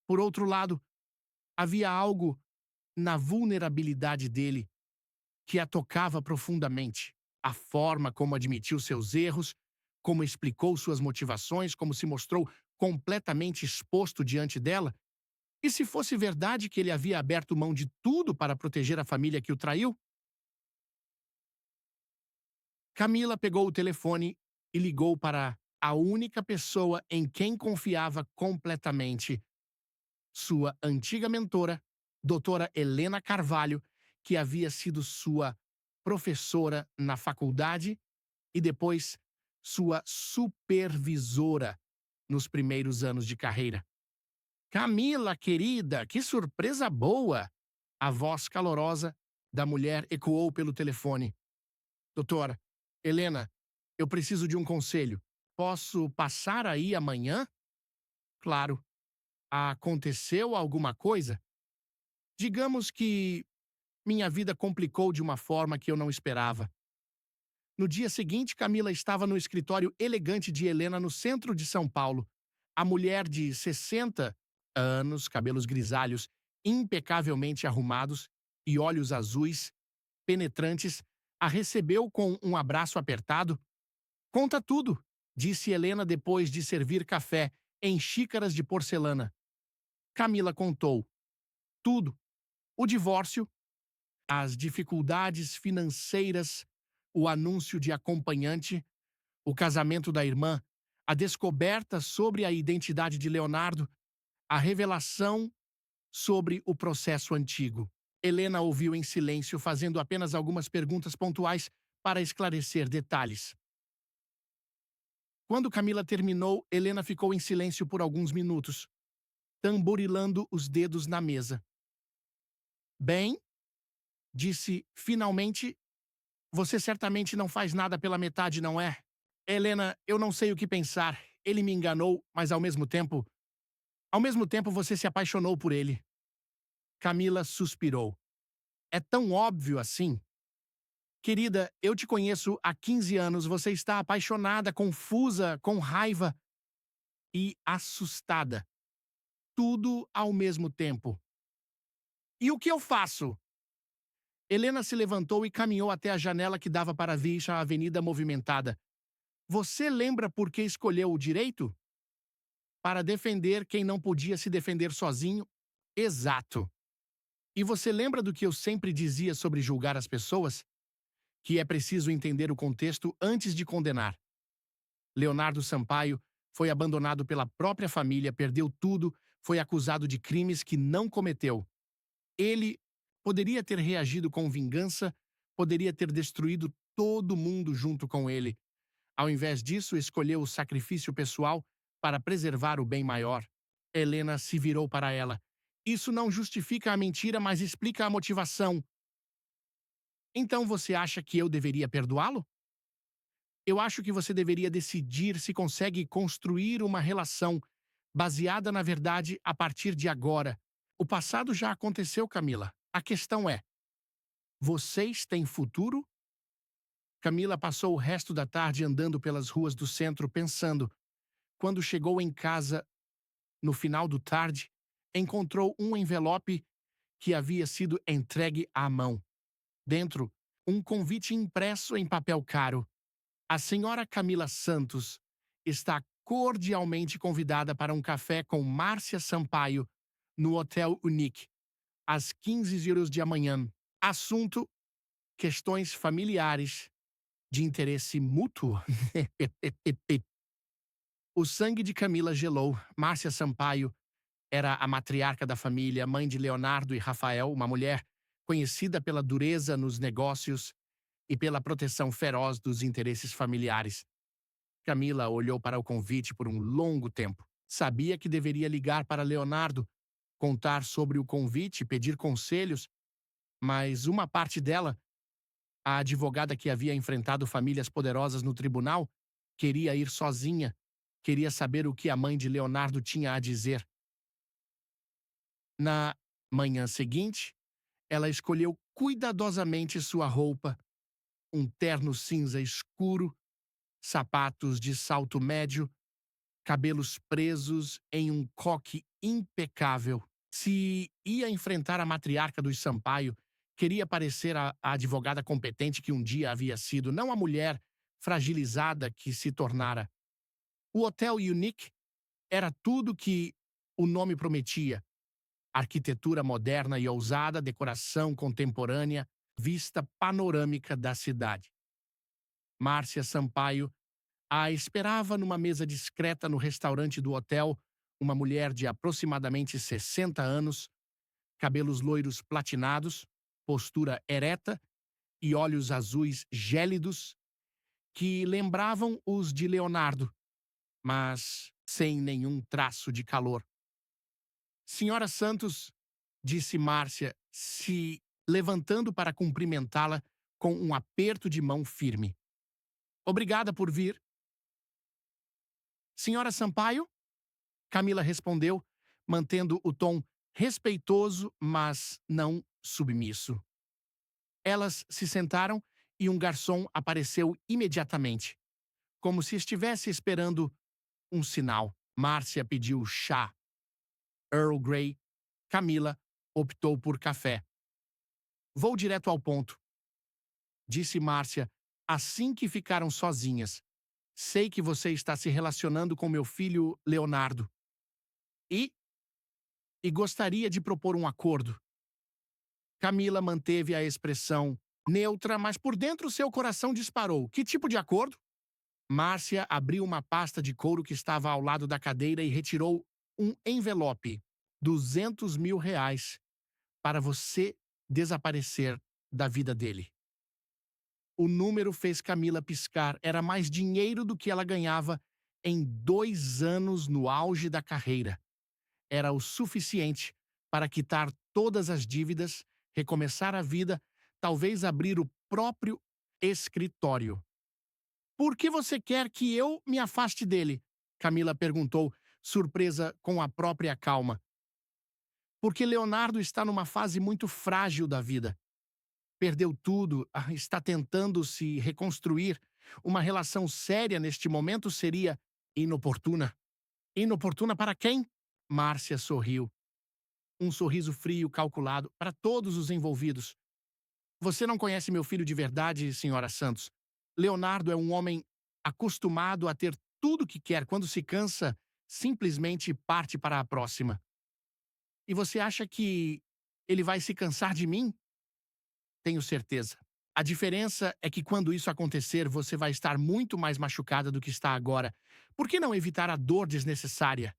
Por outro lado, havia algo na vulnerabilidade dele que a tocava profundamente. A forma como admitiu seus erros, como explicou suas motivações, como se mostrou completamente exposto diante dela. E se fosse verdade que ele havia aberto mão de tudo para proteger a família que o traiu? Camila pegou o telefone e ligou para a única pessoa em quem confiava completamente, sua antiga mentora, doutora Helena Carvalho, que havia sido sua professora na faculdade e depois sua supervisora nos primeiros anos de carreira. Camila, querida, que surpresa boa! A voz calorosa da mulher ecoou pelo telefone. Doutora, Helena, eu preciso de um conselho. Posso passar aí amanhã? Claro. Aconteceu alguma coisa? Digamos que minha vida complicou de uma forma que eu não esperava. No dia seguinte, Camila estava no escritório elegante de Helena no centro de São Paulo. A mulher de 60 anos, cabelos grisalhos, impecavelmente arrumados e olhos azuis, penetrantes, a recebeu com um abraço apertado. Conta tudo, disse Helena depois de servir café em xícaras de porcelana. Camila contou tudo: o divórcio, as dificuldades financeiras, o anúncio de acompanhante, o casamento da irmã, a descoberta sobre a identidade de Leonardo, a revelação sobre o processo antigo. Helena ouviu em silêncio, fazendo apenas algumas perguntas pontuais para esclarecer detalhes. Quando Camila terminou, Helena ficou em silêncio por alguns minutos, tamborilando os dedos na mesa. Bem, disse finalmente, você certamente não faz nada pela metade, não é? Helena, eu não sei o que pensar. Ele me enganou, mas ao mesmo tempo você se apaixonou por ele. Camila suspirou. É tão óbvio assim? Querida, eu te conheço há 15 anos, você está apaixonada, confusa, com raiva e assustada. Tudo ao mesmo tempo. E o que eu faço? Helena se levantou e caminhou até a janela que dava para a avenida movimentada. Você lembra por que escolheu o direito? Para defender quem não podia se defender sozinho? Exato. E você lembra do que eu sempre dizia sobre julgar as pessoas? Que é preciso entender o contexto antes de condenar. Leonardo Sampaio foi abandonado pela própria família, perdeu tudo, foi acusado de crimes que não cometeu. Ele poderia ter reagido com vingança, poderia ter destruído todo mundo junto com ele. Ao invés disso, escolheu o sacrifício pessoal para preservar o bem maior. Helena se virou para ela. Isso não justifica a mentira, mas explica a motivação. Então você acha que eu deveria perdoá-lo? Eu acho que você deveria decidir se consegue construir uma relação baseada na verdade a partir de agora. O passado já aconteceu, Camila. A questão é: vocês têm futuro? Camila passou o resto da tarde andando pelas ruas do centro pensando. Quando chegou em casa, no final do tarde, encontrou um envelope que havia sido entregue à mão. Dentro, um convite impresso em papel caro. A senhora Camila Santos está cordialmente convidada para um café com Márcia Sampaio no Hotel Unique, às 15 horas de amanhã. Assunto: questões familiares de interesse mútuo. O sangue de Camila gelou. Márcia Sampaio era a matriarca da família, mãe de Leonardo e Rafael, uma mulher conhecida pela dureza nos negócios e pela proteção feroz dos interesses familiares. Camila olhou para o convite por um longo tempo. Sabia que deveria ligar para Leonardo, contar sobre o convite, pedir conselhos, mas uma parte dela, a advogada que havia enfrentado famílias poderosas no tribunal, queria ir sozinha, queria saber o que a mãe de Leonardo tinha a dizer. Na manhã seguinte, ela escolheu cuidadosamente sua roupa, um terno cinza escuro, sapatos de salto médio, cabelos presos em um coque impecável. Se ia enfrentar a matriarca dos Sampaio, queria parecer a advogada competente que um dia havia sido, não a mulher fragilizada que se tornara. O Hotel Unique era tudo que o nome prometia. Arquitetura moderna e ousada, decoração contemporânea, vista panorâmica da cidade. Márcia Sampaio a esperava numa mesa discreta no restaurante do hotel, uma mulher de aproximadamente 60 anos, cabelos loiros platinados, postura ereta e olhos azuis gélidos que lembravam os de Leonardo, mas sem nenhum traço de calor. Senhora Santos, disse Márcia, se levantando para cumprimentá-la com um aperto de mão firme. Obrigada por vir. Senhora Sampaio? Camila respondeu, mantendo o tom respeitoso, mas não submisso. Elas se sentaram e um garçom apareceu imediatamente, como se estivesse esperando um sinal. Márcia pediu chá. Earl Grey. Camila optou por café. Vou direto ao ponto, disse Márcia assim que ficaram sozinhas. Sei que você está se relacionando com meu filho Leonardo. E? E gostaria de propor um acordo. Camila manteve a expressão neutra, mas por dentro seu coração disparou. Que tipo de acordo? Márcia abriu uma pasta de couro que estava ao lado da cadeira e retirou um envelope. 200 mil reais para você desaparecer da vida dele. O número fez Camila piscar. Era mais dinheiro do que ela ganhava em 2 anos no auge da carreira. Era o suficiente para quitar todas as dívidas, recomeçar a vida, talvez abrir o próprio escritório. Por que você quer que eu me afaste dele? Camila perguntou, surpresa com a própria calma. Porque Leonardo está numa fase muito frágil da vida. Perdeu tudo, está tentando se reconstruir. Uma relação séria neste momento seria inoportuna. Inoportuna para quem? Márcia sorriu. Um sorriso frio, calculado, para todos os envolvidos. Você não conhece meu filho de verdade, senhora Santos. Leonardo é um homem acostumado a ter tudo o que quer. Quando se cansa, simplesmente parte para a próxima. E você acha que ele vai se cansar de mim? Tenho certeza. A diferença é que quando isso acontecer, você vai estar muito mais machucada do que está agora. Por que não evitar a dor desnecessária?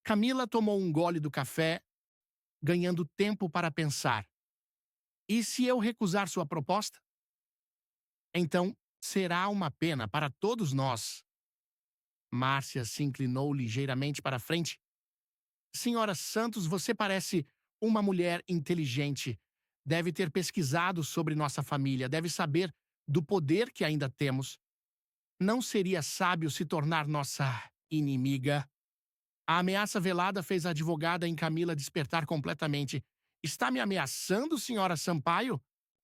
Camila tomou um gole do café, ganhando tempo para pensar. E se eu recusar sua proposta? Então, será uma pena para todos nós. Márcia se inclinou ligeiramente para frente. Senhora Santos, você parece uma mulher inteligente. Deve ter pesquisado sobre nossa família, deve saber do poder que ainda temos. Não seria sábio se tornar nossa inimiga? A ameaça velada fez a advogada em Camila despertar completamente. Está me ameaçando, senhora Sampaio?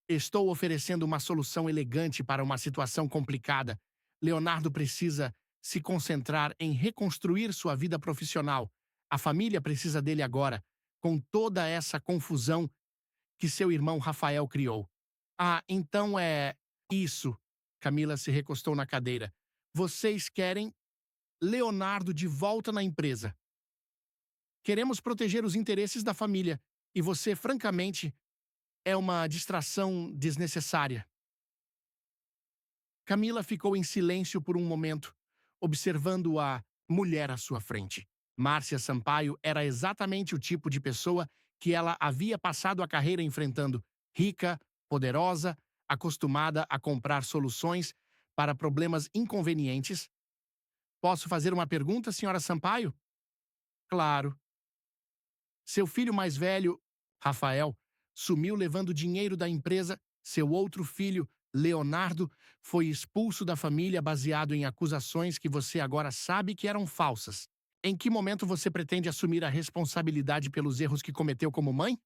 Estou oferecendo uma solução elegante para uma situação complicada. Leonardo precisa se concentrar em reconstruir sua vida profissional. A família precisa dele agora, com toda essa confusão que seu irmão Rafael criou. Ah, então é isso. Camila se recostou na cadeira. Vocês querem Leonardo de volta na empresa. Queremos proteger os interesses da família. E você, francamente, é uma distração desnecessária. Camila ficou em silêncio por um momento, observando a mulher à sua frente. Márcia Sampaio era exatamente o tipo de pessoa que ela havia passado a carreira enfrentando. Rica, poderosa, acostumada a comprar soluções para problemas inconvenientes. Posso fazer uma pergunta, senhora Sampaio? Claro. Seu filho mais velho, Rafael, sumiu levando dinheiro da empresa. Seu outro filho, Leonardo, foi expulso da família baseado em acusações que você agora sabe que eram falsas. Em que momento você pretende assumir a responsabilidade pelos erros que cometeu como mãe?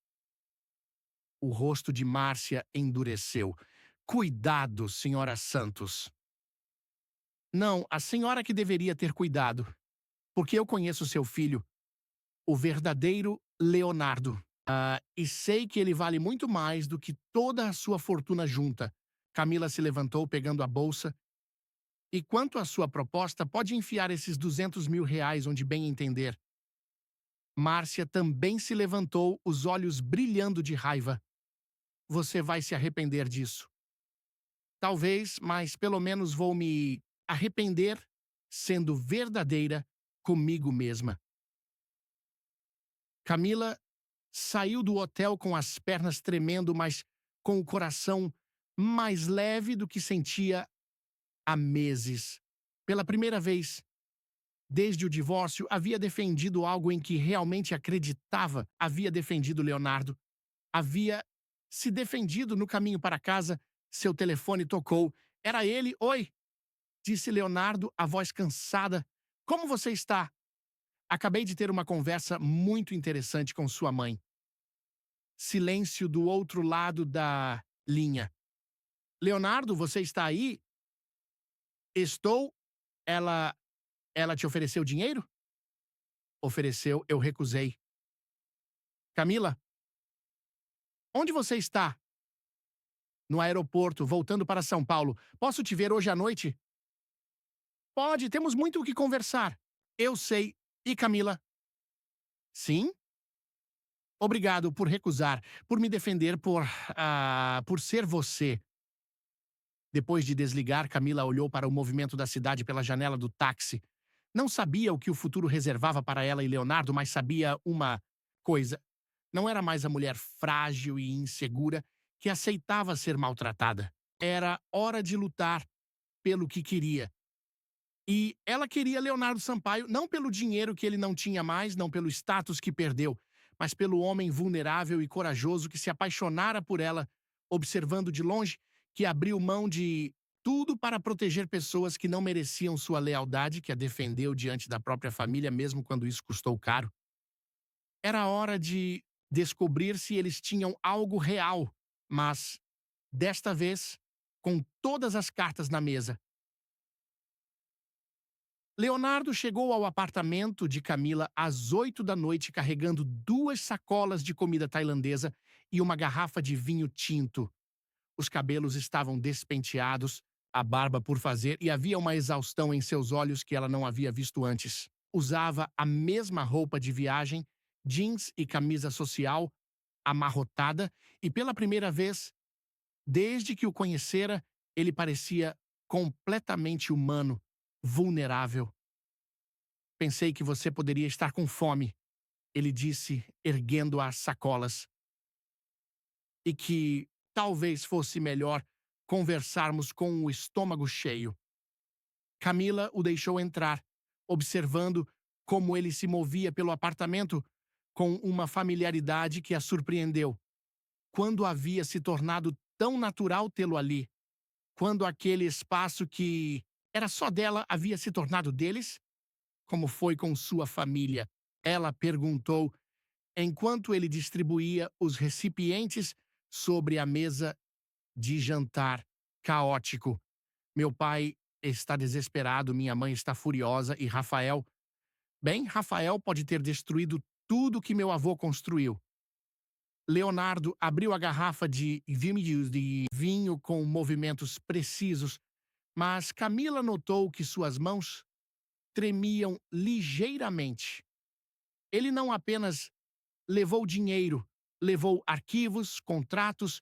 O rosto de Márcia endureceu. Cuidado, senhora Santos. Não, a senhora que deveria ter cuidado, porque eu conheço seu filho, o verdadeiro Leonardo. E sei que ele vale muito mais do que toda a sua fortuna junta. Camila se levantou pegando a bolsa. E quanto à sua proposta, pode enfiar esses R$ 200.000 onde bem entender. Márcia também se levantou, os olhos brilhando de raiva. Você vai se arrepender disso. Talvez, mas pelo menos vou me arrepender sendo verdadeira comigo mesma. Camila saiu do hotel com as pernas tremendo, mas com o coração mais leve do que sentia há meses. Pela primeira vez, desde o divórcio, havia defendido algo em que realmente acreditava. Havia defendido Leonardo. Havia se defendido no caminho para casa. Seu telefone tocou. Era ele. Oi, disse Leonardo, a voz cansada. Como você está? Acabei de ter uma conversa muito interessante com sua mãe. Silêncio do outro lado da linha. Leonardo, você está aí? Estou. Ela. Ela te ofereceu dinheiro? Ofereceu, eu recusei. Camila, onde você está? No aeroporto, voltando para São Paulo. Posso te ver hoje à noite? Pode, temos muito o que conversar. Eu sei. E Camila? Sim? Obrigado por recusar, por me defender, por ser você. Depois de desligar, Camila olhou para o movimento da cidade pela janela do táxi. Não sabia o que o futuro reservava para ela e Leonardo, mas sabia uma coisa. Não era mais a mulher frágil e insegura que aceitava ser maltratada. Era hora de lutar pelo que queria. E ela queria Leonardo Sampaio não pelo dinheiro que ele não tinha mais, não pelo status que perdeu, mas pelo homem vulnerável e corajoso que se apaixonara por ela, observando de longe, que abriu mão de tudo para proteger pessoas que não mereciam sua lealdade, que a defendeu diante da própria família, mesmo quando isso custou caro. Era hora de descobrir se eles tinham algo real, mas, desta vez, com todas as cartas na mesa. Leonardo chegou ao apartamento de Camila às 8 da noite carregando 2 sacolas de comida tailandesa e uma garrafa de vinho tinto. Os cabelos estavam despenteados, a barba por fazer e havia uma exaustão em seus olhos que ela não havia visto antes. Usava a mesma roupa de viagem, jeans e camisa social, amarrotada, e pela primeira vez, desde que o conhecera, ele parecia completamente humano, vulnerável. Pensei que você poderia estar com fome, ele disse, erguendo as sacolas. E que talvez fosse melhor conversarmos com o estômago cheio. Camila o deixou entrar, observando como ele se movia pelo apartamento com uma familiaridade que a surpreendeu. Quando havia se tornado tão natural tê-lo ali? Quando aquele espaço que era só dela havia se tornado deles? Como foi com sua família? Ela perguntou enquanto ele distribuía os recipientes sobre a mesa de jantar caótico. Meu pai está desesperado, minha mãe está furiosa e Rafael. Bem, Rafael pode ter destruído tudo que meu avô construiu. Leonardo abriu a garrafa de vinho com movimentos precisos, mas Camila notou que suas mãos tremiam ligeiramente. Ele não apenas levou dinheiro, levou arquivos, contratos,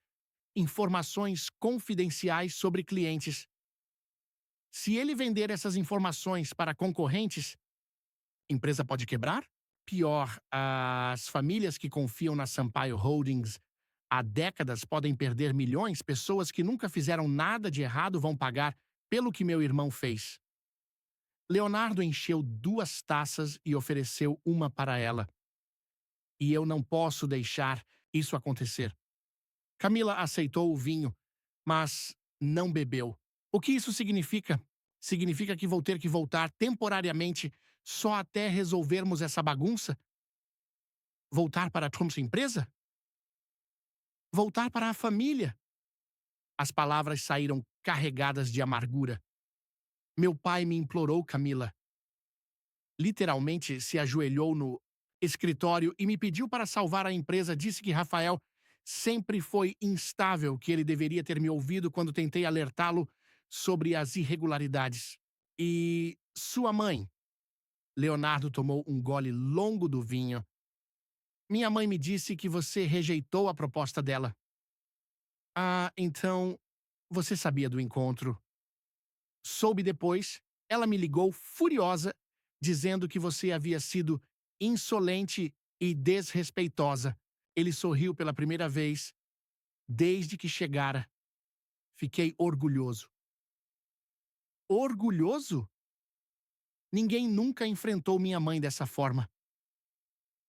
informações confidenciais sobre clientes. Se ele vender essas informações para concorrentes, a empresa pode quebrar? Pior, as famílias que confiam na Sampaio Holdings há décadas podem perder milhões. Pessoas que nunca fizeram nada de errado vão pagar pelo que meu irmão fez. Leonardo encheu 2 taças e ofereceu uma para ela. E eu não posso deixar isso acontecer. Camila aceitou o vinho, mas não bebeu. O que isso significa? Significa que vou ter que voltar temporariamente só até resolvermos essa bagunça? Voltar para a sua empresa? Voltar para a família? As palavras saíram carregadas de amargura. Meu pai me implorou, Camila. Literalmente se ajoelhou no escritório e me pediu para salvar a empresa. Disse que Rafael sempre foi instável, que ele deveria ter me ouvido quando tentei alertá-lo sobre as irregularidades. E sua mãe? Leonardo tomou um gole longo do vinho. Minha mãe me disse que você rejeitou a proposta dela. Ah, então você sabia do encontro. Soube depois, ela me ligou furiosa, dizendo que você havia sido insolente e desrespeitosa. Ele sorriu pela primeira vez desde que chegara. Fiquei orgulhoso. Orgulhoso? Ninguém nunca enfrentou minha mãe dessa forma.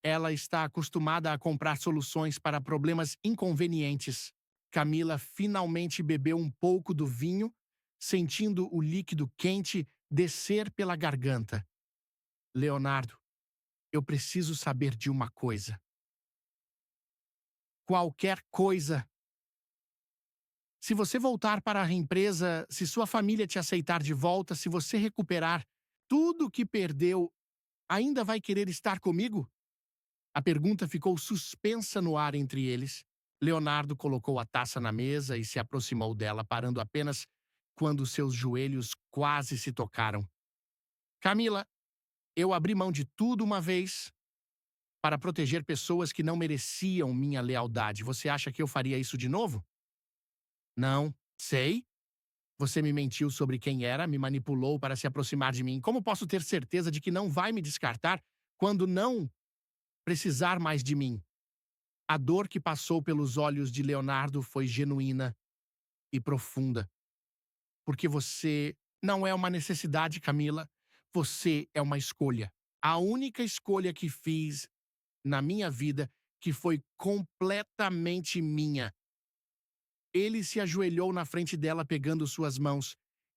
Ela está acostumada a comprar soluções para problemas inconvenientes. Camila finalmente bebeu um pouco do vinho, sentindo o líquido quente descer pela garganta. Leonardo, eu preciso saber de uma coisa. Qualquer coisa. Se você voltar para a empresa, se sua família te aceitar de volta, se você recuperar tudo o que perdeu, ainda vai querer estar comigo? A pergunta ficou suspensa no ar entre eles. Leonardo colocou a taça na mesa e se aproximou dela, parando apenas quando seus joelhos quase se tocaram. Camila, eu abri mão de tudo uma vez para proteger pessoas que não mereciam minha lealdade. Você acha que eu faria isso de novo? Não. Sei. Você me mentiu sobre quem era, me manipulou para se aproximar de mim. Como posso ter certeza de que não vai me descartar quando não precisar mais de mim? A dor que passou pelos olhos de Leonardo foi genuína e profunda. Porque você não é uma necessidade, Camila. Você é uma escolha. A única escolha que fiz na minha vida que foi completamente minha. Ele se ajoelhou na frente dela, pegando suas mãos.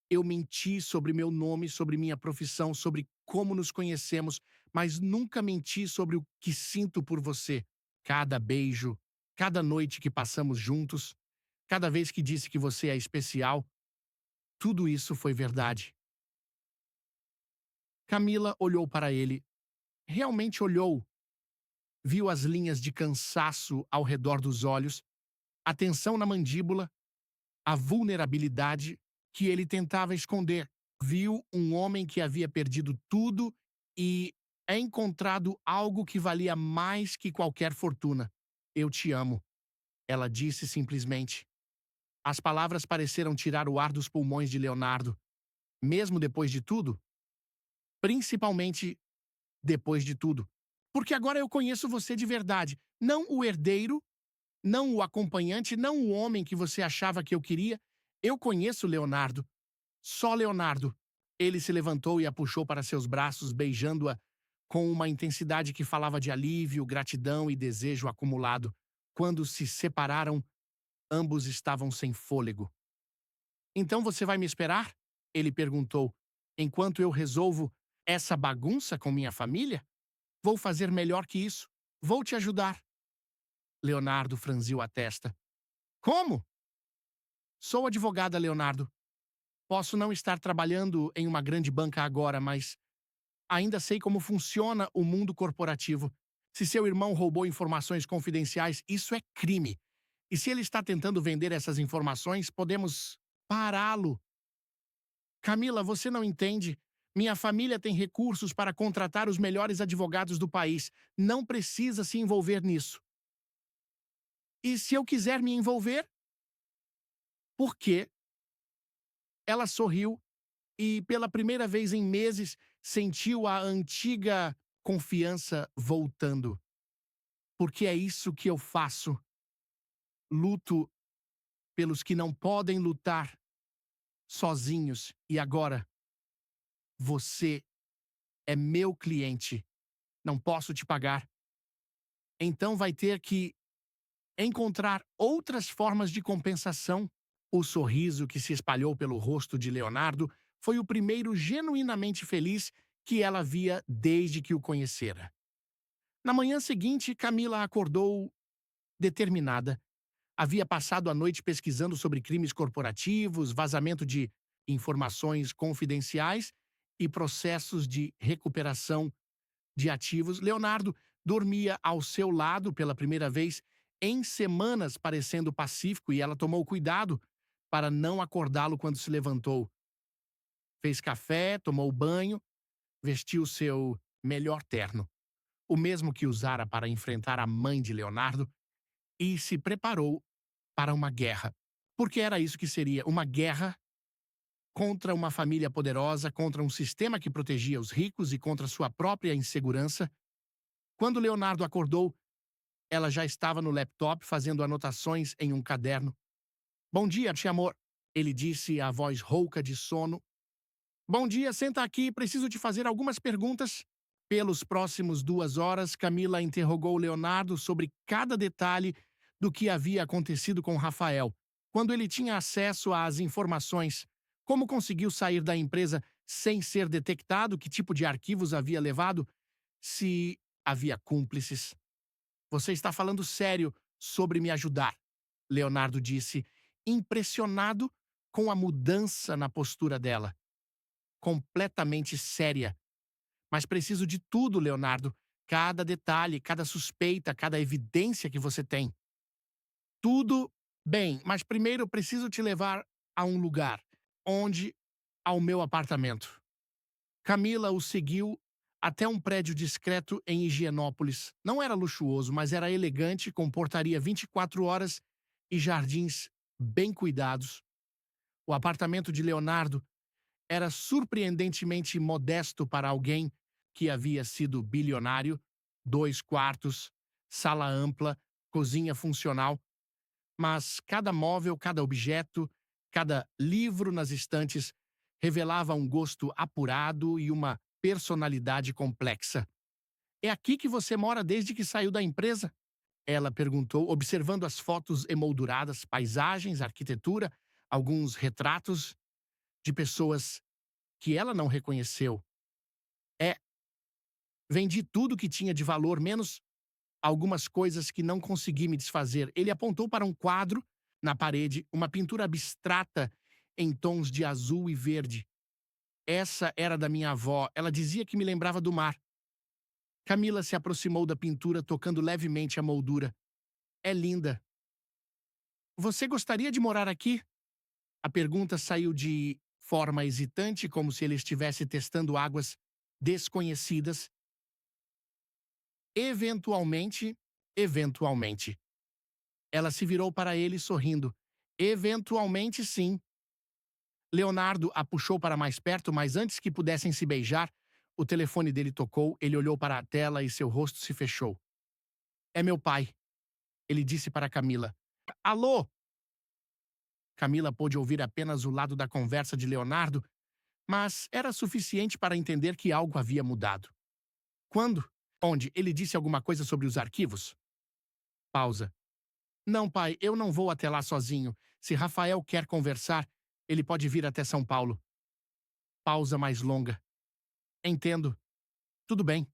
Eu menti sobre meu nome, sobre minha profissão, sobre como nos conhecemos, mas nunca menti sobre o que sinto por você. Cada beijo, cada noite que passamos juntos, cada vez que disse que você é especial, tudo isso foi verdade. Camila olhou para ele. Realmente olhou. Viu as linhas de cansaço ao redor dos olhos, a tensão na mandíbula, a vulnerabilidade que ele tentava esconder. Viu um homem que havia perdido tudo e encontrado algo que valia mais que qualquer fortuna. Eu te amo, ela disse simplesmente. As palavras pareceram tirar o ar dos pulmões de Leonardo. Mesmo depois de tudo? Principalmente depois de tudo. Porque agora eu conheço você de verdade. Não o herdeiro, não o acompanhante, não o homem que você achava que eu queria. Eu conheço Leonardo. Só Leonardo. Ele se levantou e a puxou para seus braços, beijando-a com uma intensidade que falava de alívio, gratidão e desejo acumulado. Quando se separaram, ambos estavam sem fôlego. Então você vai me esperar? Ele perguntou. Enquanto eu resolvo essa bagunça com minha família? Vou fazer melhor que isso. Vou te ajudar. Leonardo franziu a testa. Como? Sou advogada, Leonardo. Posso não estar trabalhando em uma grande banca agora, mas ainda sei como funciona o mundo corporativo. Se seu irmão roubou informações confidenciais, isso é crime. E se ele está tentando vender essas informações, podemos pará-lo. Camila, você não entende. Minha família tem recursos para contratar os melhores advogados do país. Não precisa se envolver nisso. E se eu quiser me envolver? Por quê? Ela sorriu e, pela primeira vez em meses, sentiu a antiga confiança voltando. Porque é isso que eu faço. Luto pelos que não podem lutar sozinhos. E agora, Você é meu cliente. Não posso te pagar. Então vai ter que encontrar outras formas de compensação. O sorriso que se espalhou pelo rosto de Leonardo foi o primeiro genuinamente feliz que ela via desde que o conhecera. Na manhã seguinte, Camila acordou determinada. Havia passado a noite pesquisando sobre crimes corporativos, vazamento de informações confidenciais e processos de recuperação de ativos. Leonardo dormia ao seu lado pela primeira vez em semanas, parecendo pacífico, e ela tomou cuidado para não acordá-lo quando se levantou. Fez café, tomou banho, vestiu seu melhor terno, o mesmo que usara para enfrentar a mãe de Leonardo, e se preparou para uma guerra. Porque era isso que seria, uma guerra contra uma família poderosa, contra um sistema que protegia os ricos e contra sua própria insegurança. Quando Leonardo acordou, ela já estava no laptop fazendo anotações em um caderno. "Bom dia, tia amor", ele disse, a voz rouca de sono. "Bom dia, senta aqui, preciso te fazer algumas perguntas." Pelos próximos 2 horas, Camila interrogou Leonardo sobre cada detalhe do que havia acontecido com Rafael, quando ele tinha acesso às informações, como conseguiu sair da empresa sem ser detectado, que tipo de arquivos havia levado, se havia cúmplices. "Você está falando sério sobre me ajudar", Leonardo disse, impressionado com a mudança na postura dela. Completamente séria. "Mas preciso de tudo, Leonardo. Cada detalhe, cada suspeita, cada evidência que você tem." "Tudo bem, mas primeiro preciso te levar a um lugar. Onde? Ao meu apartamento." Camila o seguiu até um prédio discreto em Higienópolis. Não era luxuoso, mas era elegante, com portaria 24 horas e jardins bem cuidados. O apartamento de Leonardo era surpreendentemente modesto para alguém que havia sido bilionário: 2 quartos, sala ampla, cozinha funcional. Mas cada móvel, cada objeto, cada livro nas estantes revelava um gosto apurado e uma personalidade complexa. "É aqui que você mora desde que saiu da empresa?" ela perguntou, observando as fotos emolduradas, paisagens, arquitetura, alguns retratos de pessoas que ela não reconheceu. "É, vendi tudo que tinha de valor, menos algumas coisas que não consegui me desfazer." Ele apontou para um quadro na parede, uma pintura abstrata em tons de azul e verde. "Essa era da minha avó. Ela dizia que me lembrava do mar." Camila se aproximou da pintura, tocando levemente a moldura. "É linda." "Você gostaria de morar aqui?" A pergunta saiu de forma hesitante, como se ele estivesse testando águas desconhecidas. "Eventualmente, eventualmente." Ela se virou para ele sorrindo. "Eventualmente, sim." Leonardo a puxou para mais perto, mas antes que pudessem se beijar, o telefone dele tocou, ele olhou para a tela e seu rosto se fechou. "É meu pai", ele disse para Camila. "Alô?" Camila pôde ouvir apenas o lado da conversa de Leonardo, mas era suficiente para entender que algo havia mudado. "Quando? Onde? Ele disse alguma coisa sobre os arquivos?" Pausa. "Não, pai, eu não vou até lá sozinho. Se Rafael quer conversar, ele pode vir até São Paulo." Pausa mais longa. "Entendo. Tudo bem.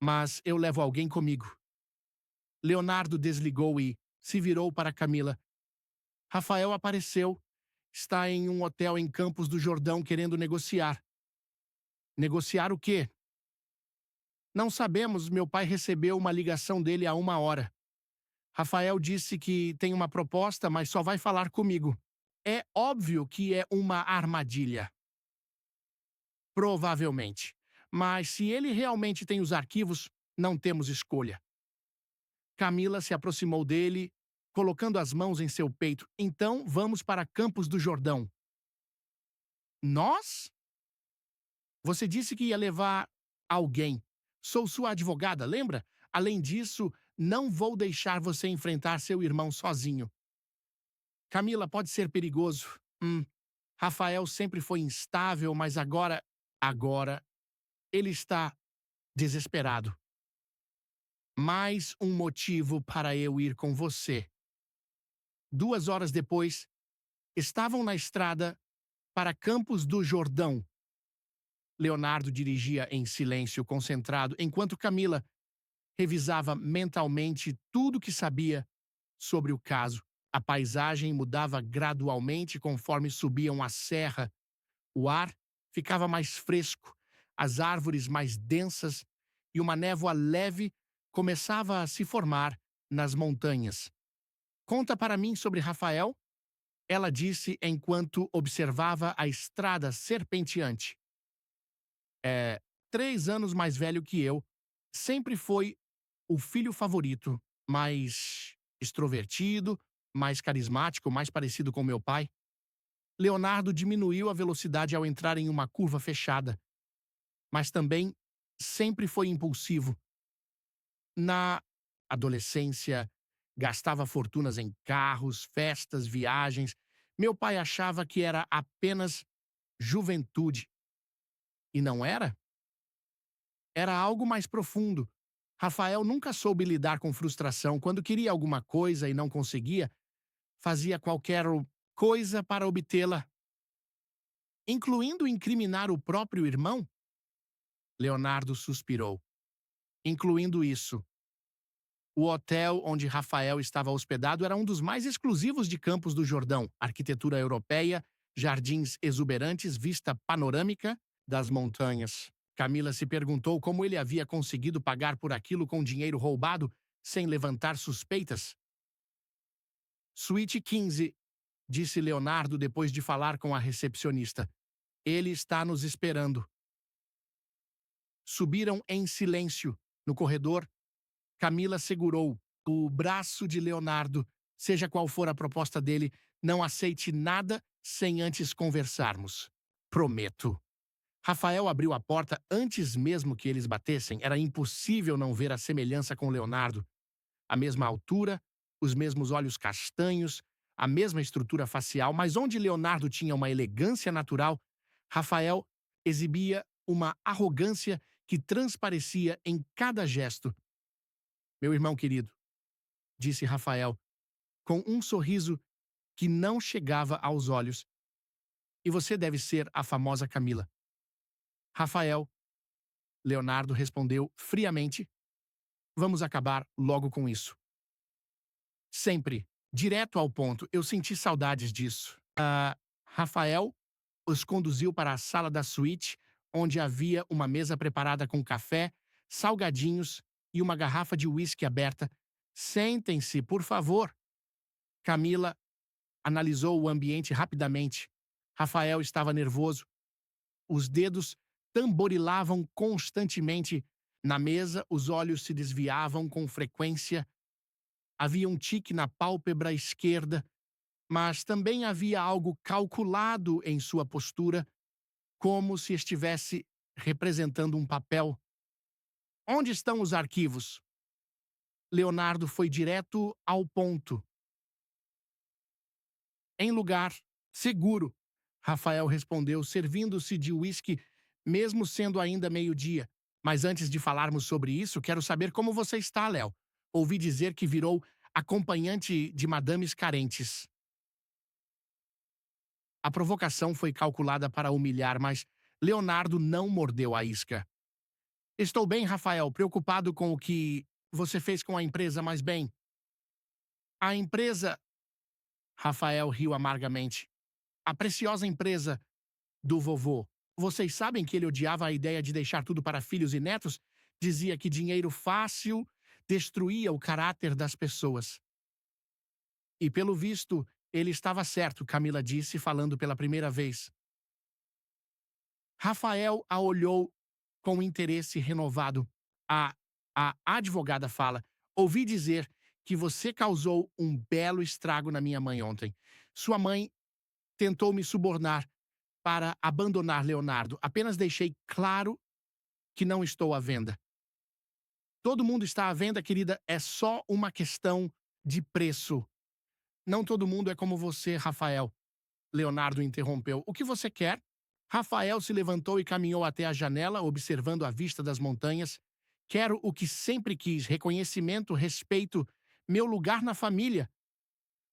Mas eu levo alguém comigo." Leonardo desligou e se virou para Camila. "Rafael apareceu. Está em um hotel em Campos do Jordão querendo negociar." "Negociar o quê?" "Não sabemos. Meu pai recebeu uma ligação dele há 1 hora. Rafael disse que tem uma proposta, mas só vai falar comigo." "É óbvio que é uma armadilha." "Provavelmente. Mas se ele realmente tem os arquivos, não temos escolha." Camila se aproximou dele, colocando as mãos em seu peito. "Então vamos para Campos do Jordão." "Nós?" "Você disse que ia levar alguém. Sou sua advogada, lembra? Além disso, não vou deixar você enfrentar seu irmão sozinho." "Camila, pode ser perigoso." Rafael sempre foi instável, mas agora Agora ele está desesperado. Mais um motivo para eu ir com você. 2 horas depois, estavam na estrada para Campos do Jordão. Leonardo dirigia em silêncio concentrado, enquanto Camila revisava mentalmente tudo que sabia sobre o caso. A paisagem mudava gradualmente conforme subiam a serra. O ar ficava mais fresco, as árvores mais densas e uma névoa leve começava a se formar nas montanhas. Conta para mim sobre Rafael, ela disse enquanto observava a estrada serpenteante. É 3 anos mais velho que eu, sempre foi o filho favorito, mais extrovertido, mais carismático, mais parecido com meu pai. Leonardo diminuiu a velocidade ao entrar em uma curva fechada, mas também sempre foi impulsivo. Na adolescência, gastava fortunas em carros, festas, viagens. Meu pai achava que era apenas juventude. E não era? Era algo mais profundo. Rafael nunca soube lidar com frustração. Quando queria alguma coisa e não conseguia, fazia qualquer coisa para obtê-la, incluindo incriminar o próprio irmão. Leonardo suspirou. Incluindo isso. O hotel onde Rafael estava hospedado era um dos mais exclusivos de Campos do Jordão. Arquitetura europeia, jardins exuberantes, vista panorâmica das montanhas. Camila se perguntou como ele havia conseguido pagar por aquilo com dinheiro roubado sem levantar suspeitas. Suíte 15, disse Leonardo depois de falar com a recepcionista. Ele está nos esperando. Subiram em silêncio. No corredor, Camila segurou o braço de Leonardo. Seja qual for a proposta dele, não aceite nada sem antes conversarmos. Prometo. Rafael abriu a porta antes mesmo que eles batessem. Era impossível não ver a semelhança com Leonardo. A mesma altura, os mesmos olhos castanhos, a mesma estrutura facial, mas onde Leonardo tinha uma elegância natural, Rafael exibia uma arrogância que transparecia em cada gesto. Meu irmão querido, disse Rafael, com um sorriso que não chegava aos olhos. E você deve ser a famosa Camila. Rafael, Leonardo respondeu friamente. Vamos acabar logo com isso. Sempre, direto ao ponto, eu senti saudades disso. Rafael os conduziu para a sala da suíte, onde havia uma mesa preparada com café, salgadinhos e uma garrafa de uísque aberta. Sentem-se, por favor. Camila analisou o ambiente rapidamente. Rafael estava nervoso. Os dedos tamborilavam constantemente. Na mesa, os olhos se desviavam com frequência. Havia um tique na pálpebra esquerda, mas também havia algo calculado em sua postura, como se estivesse representando um papel. Onde estão os arquivos? Leonardo foi direto ao ponto. Em lugar seguro, Rafael respondeu, servindo-se de uísque, mesmo sendo ainda meio-dia. Mas antes de falarmos sobre isso, quero saber como você está, Léo. Ouvi dizer que virou acompanhante de madames carentes. A provocação foi calculada para humilhar, mas Leonardo não mordeu a isca. Estou bem, Rafael, preocupado com o que você fez com a empresa, mas bem. A empresa... Rafael riu amargamente. A preciosa empresa do vovô. Vocês sabem que ele odiava a ideia de deixar tudo para filhos e netos? Dizia que dinheiro fácil destruía o caráter das pessoas. E pelo visto, ele estava certo, Camila disse, falando pela primeira vez. Rafael a olhou com interesse renovado. A advogada fala, ouvi dizer que você causou um belo estrago na minha mãe ontem. Sua mãe tentou me subornar para abandonar Leonardo. Apenas deixei claro que não estou à venda. Todo mundo está à venda, querida, é só uma questão de preço. Não todo mundo é como você, Rafael. Leonardo interrompeu. O que você quer? Rafael se levantou e caminhou até a janela, observando a vista das montanhas. Quero o que sempre quis: reconhecimento, respeito, meu lugar na família.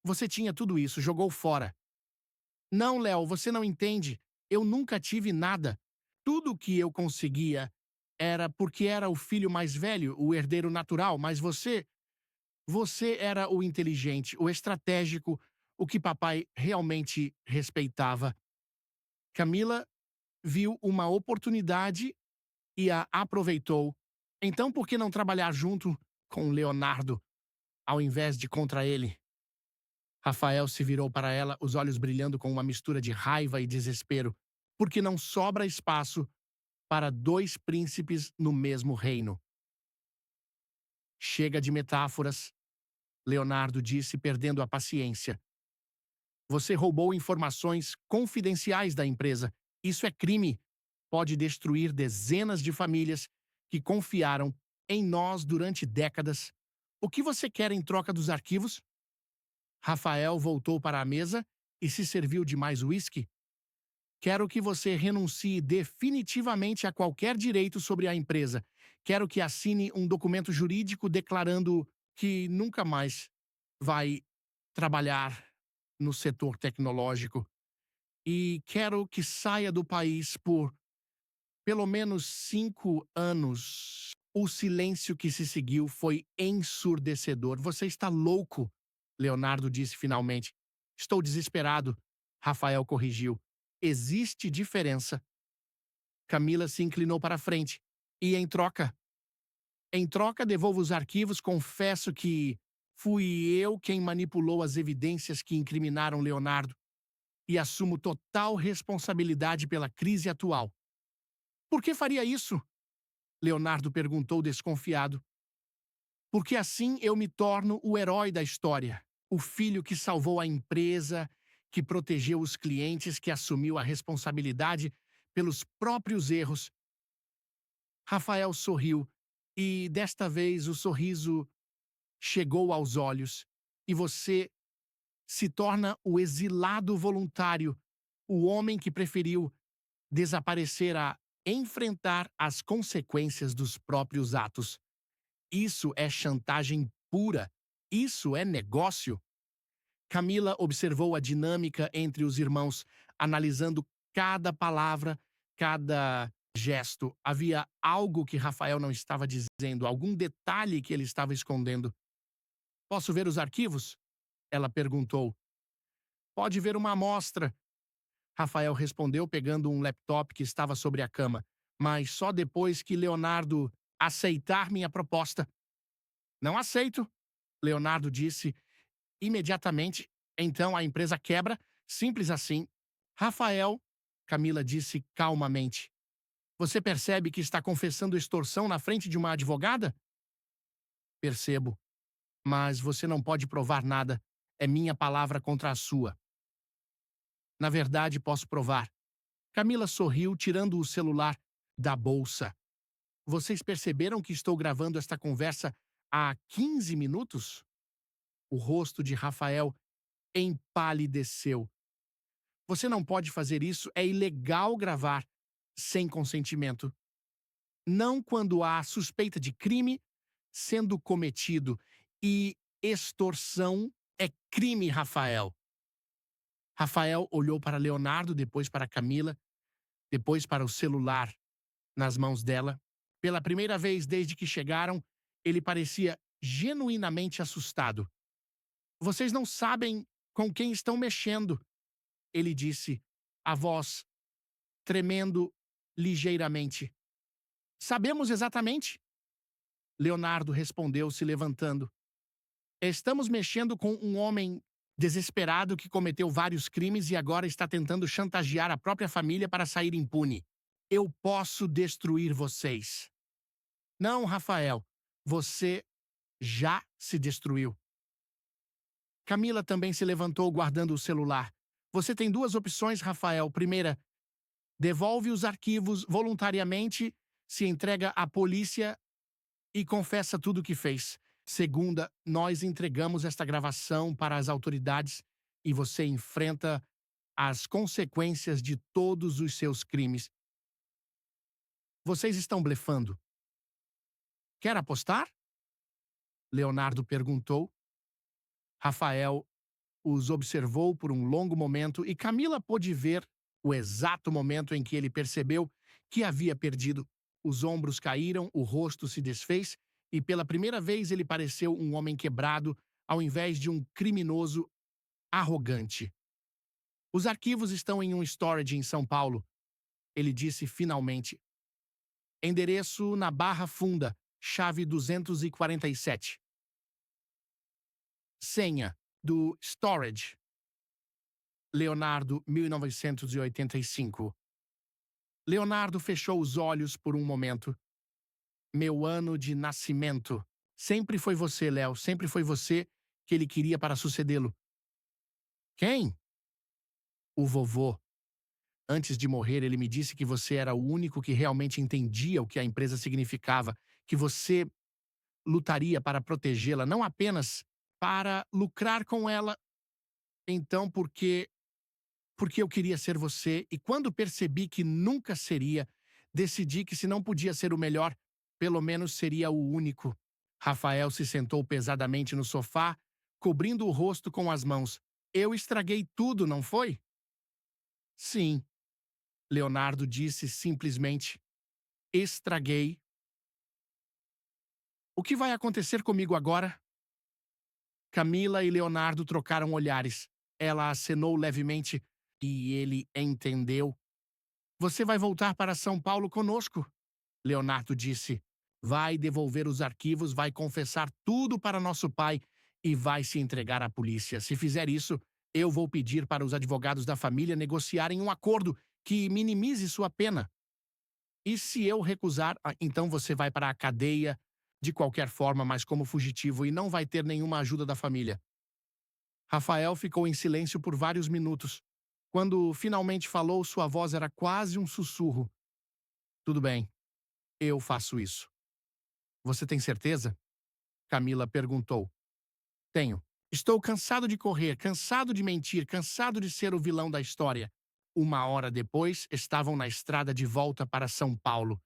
Você tinha tudo isso, jogou fora. Não, Léo, você não entende. Eu nunca tive nada. Tudo o que eu conseguia era porque era o filho mais velho, o herdeiro natural, mas você era o inteligente, o estratégico, o que papai realmente respeitava. Camila viu uma oportunidade e a aproveitou. Então, por que não trabalhar junto com Leonardo, ao invés de contra ele? Rafael se virou para ela, os olhos brilhando com uma mistura de raiva e desespero, porque não sobra espaço para dois príncipes no mesmo reino. Chega de metáforas, Leonardo disse, perdendo a paciência. Você roubou informações confidenciais da empresa. Isso é crime. Pode destruir dezenas de famílias que confiaram em nós durante décadas. O que você quer em troca dos arquivos? Rafael voltou para a mesa e se serviu de mais uísque. Quero que você renuncie definitivamente a qualquer direito sobre a empresa. Quero que assine um documento jurídico declarando que nunca mais vai trabalhar no setor tecnológico. E quero que saia do país por pelo menos 5 anos. O silêncio que se seguiu foi ensurdecedor. Você está louco, Leonardo disse finalmente. Estou desesperado, Rafael corrigiu. Existe diferença. Camila se inclinou para a frente. E em troca, devolvo os arquivos. Confesso que fui eu quem manipulou as evidências que incriminaram Leonardo e assumo total responsabilidade pela crise atual. Por que faria isso? Leonardo perguntou desconfiado. Porque assim eu me torno o herói da história. O filho que salvou a empresa, que protegeu os clientes, que assumiu a responsabilidade pelos próprios erros. Rafael sorriu e, desta vez, o sorriso chegou aos olhos. E você se torna o exilado voluntário, o homem que preferiu desaparecer a enfrentar as consequências dos próprios atos. Isso é chantagem pura. Isso é negócio. Camila observou a dinâmica entre os irmãos, analisando cada palavra, cada gesto. Havia algo que Rafael não estava dizendo, algum detalhe que ele estava escondendo. Posso ver os arquivos? Ela perguntou. Pode ver uma amostra. Rafael respondeu, pegando um laptop que estava sobre a cama. Mas só depois que Leonardo aceitar minha proposta. Não aceito, Leonardo disse imediatamente. Então a empresa quebra, simples assim. Rafael, Camila disse calmamente. Você percebe que está confessando extorsão na frente de uma advogada? Percebo. Mas você não pode provar nada. É minha palavra contra a sua. Na verdade, posso provar. Camila sorriu, tirando o celular da bolsa. Vocês perceberam que estou gravando esta conversa há 15 minutos? O rosto de Rafael empalideceu. Você não pode fazer isso, é ilegal gravar sem consentimento. Não quando há suspeita de crime sendo cometido. E extorsão é crime, Rafael. Rafael olhou para Leonardo, depois para Camila, depois para o celular nas mãos dela. Pela primeira vez desde que chegaram, ele parecia genuinamente assustado. Vocês não sabem com quem estão mexendo, ele disse, a voz tremendo ligeiramente. Sabemos exatamente, Leonardo respondeu, se levantando. Estamos mexendo com um homem desesperado que cometeu vários crimes e agora está tentando chantagear a própria família para sair impune. Eu posso destruir vocês. Não, Rafael, você já se destruiu. Camila também se levantou, guardando o celular. Você tem duas opções, Rafael. Primeira, devolve os arquivos voluntariamente, se entrega à polícia e confessa tudo o que fez. Segunda, nós entregamos esta gravação para as autoridades e você enfrenta as consequências de todos os seus crimes. Vocês estão blefando. Quer apostar? Leonardo perguntou. Rafael os observou por um longo momento e Camila pôde ver o exato momento em que ele percebeu que havia perdido. Os ombros caíram, o rosto se desfez e pela primeira vez ele pareceu um homem quebrado ao invés de um criminoso arrogante. Os arquivos estão em um storage em São Paulo, ele disse finalmente. Endereço na Barra Funda, chave 247. Senha do storage. Leonardo, 1985. Leonardo fechou os olhos por um momento. Meu ano de nascimento. Sempre foi você, Léo, sempre foi você que ele queria para sucedê-lo. Quem? O vovô. Antes de morrer, ele me disse que você era o único que realmente entendia o que a empresa significava, que você lutaria para protegê-la, não apenas para lucrar com ela. Então, porque eu queria ser você e quando percebi que nunca seria, decidi que se não podia ser o melhor, pelo menos seria o único. Rafael se sentou pesadamente no sofá, cobrindo o rosto com as mãos. Eu estraguei tudo, não foi? Sim, Leonardo disse simplesmente. Estraguei. O que vai acontecer comigo agora? Camila e Leonardo trocaram olhares. Ela acenou levemente e ele entendeu. Você vai voltar para São Paulo conosco, Leonardo disse. Vai devolver os arquivos, vai confessar tudo para nosso pai e vai se entregar à polícia. Se fizer isso, eu vou pedir para os advogados da família negociarem um acordo que minimize sua pena. E se eu recusar, então você vai para a cadeia de qualquer forma, mas como fugitivo e não vai ter nenhuma ajuda da família. Rafael ficou em silêncio por vários minutos. Quando finalmente falou, sua voz era quase um sussurro. Tudo bem, eu faço isso. Você tem certeza? Camila perguntou. Tenho. Estou cansado de correr, cansado de mentir, cansado de ser o vilão da história. Uma hora depois, estavam na estrada de volta para São Paulo.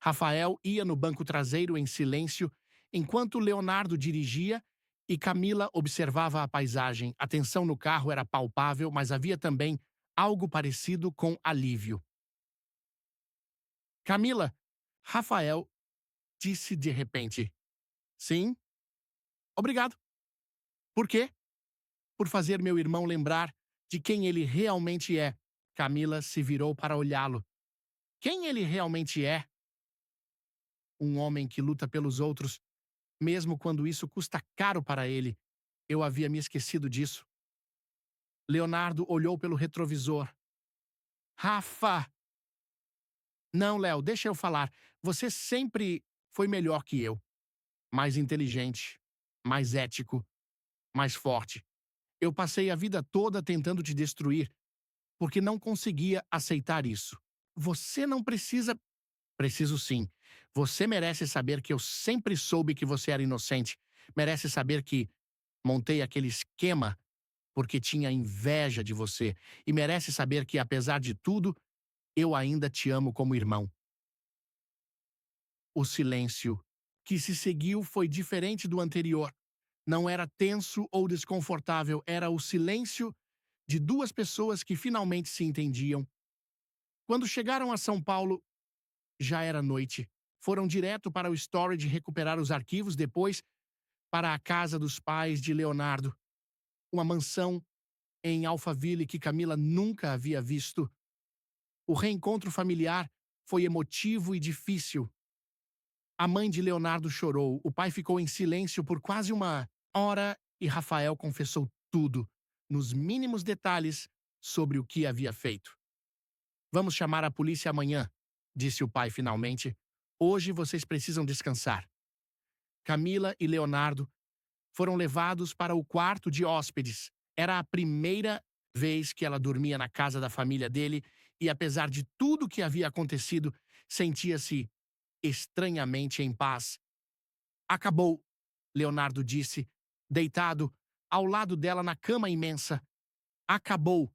Rafael ia no banco traseiro em silêncio, enquanto Leonardo dirigia e Camila observava a paisagem. A tensão no carro era palpável, mas havia também algo parecido com alívio. Camila, Rafael disse de repente. Sim? Obrigado. Por quê? Por fazer meu irmão lembrar de quem ele realmente é. Camila se virou para olhá-lo. Quem ele realmente é? Um homem que luta pelos outros, mesmo quando isso custa caro para ele. Eu havia me esquecido disso. Leonardo olhou pelo retrovisor. Rafa! Não, Léo, deixa eu falar. Você sempre foi melhor que eu. Mais inteligente, mais ético, mais forte. Eu passei a vida toda tentando te destruir, porque não conseguia aceitar isso. Você não precisa. Preciso sim. Você merece saber que eu sempre soube que você era inocente. Merece saber que montei aquele esquema porque tinha inveja de você. E merece saber que, apesar de tudo, eu ainda te amo como irmão. O silêncio que se seguiu foi diferente do anterior. Não era tenso ou desconfortável, era o silêncio de duas pessoas que finalmente se entendiam. Quando chegaram a São Paulo, já era noite. Foram direto para o storage recuperar os arquivos, depois para a casa dos pais de Leonardo. Uma mansão em Alphaville que Camila nunca havia visto. O reencontro familiar foi emotivo e difícil. A mãe de Leonardo chorou, o pai ficou em silêncio por quase uma hora e Rafael confessou tudo, nos mínimos detalhes, sobre o que havia feito. Vamos chamar a polícia amanhã, disse o pai finalmente. Hoje vocês precisam descansar. Camila e Leonardo foram levados para o quarto de hóspedes. Era a primeira vez que ela dormia na casa da família dele e, apesar de tudo que havia acontecido, sentia-se estranhamente em paz. Acabou, Leonardo disse, deitado ao lado dela na cama imensa. Acabou.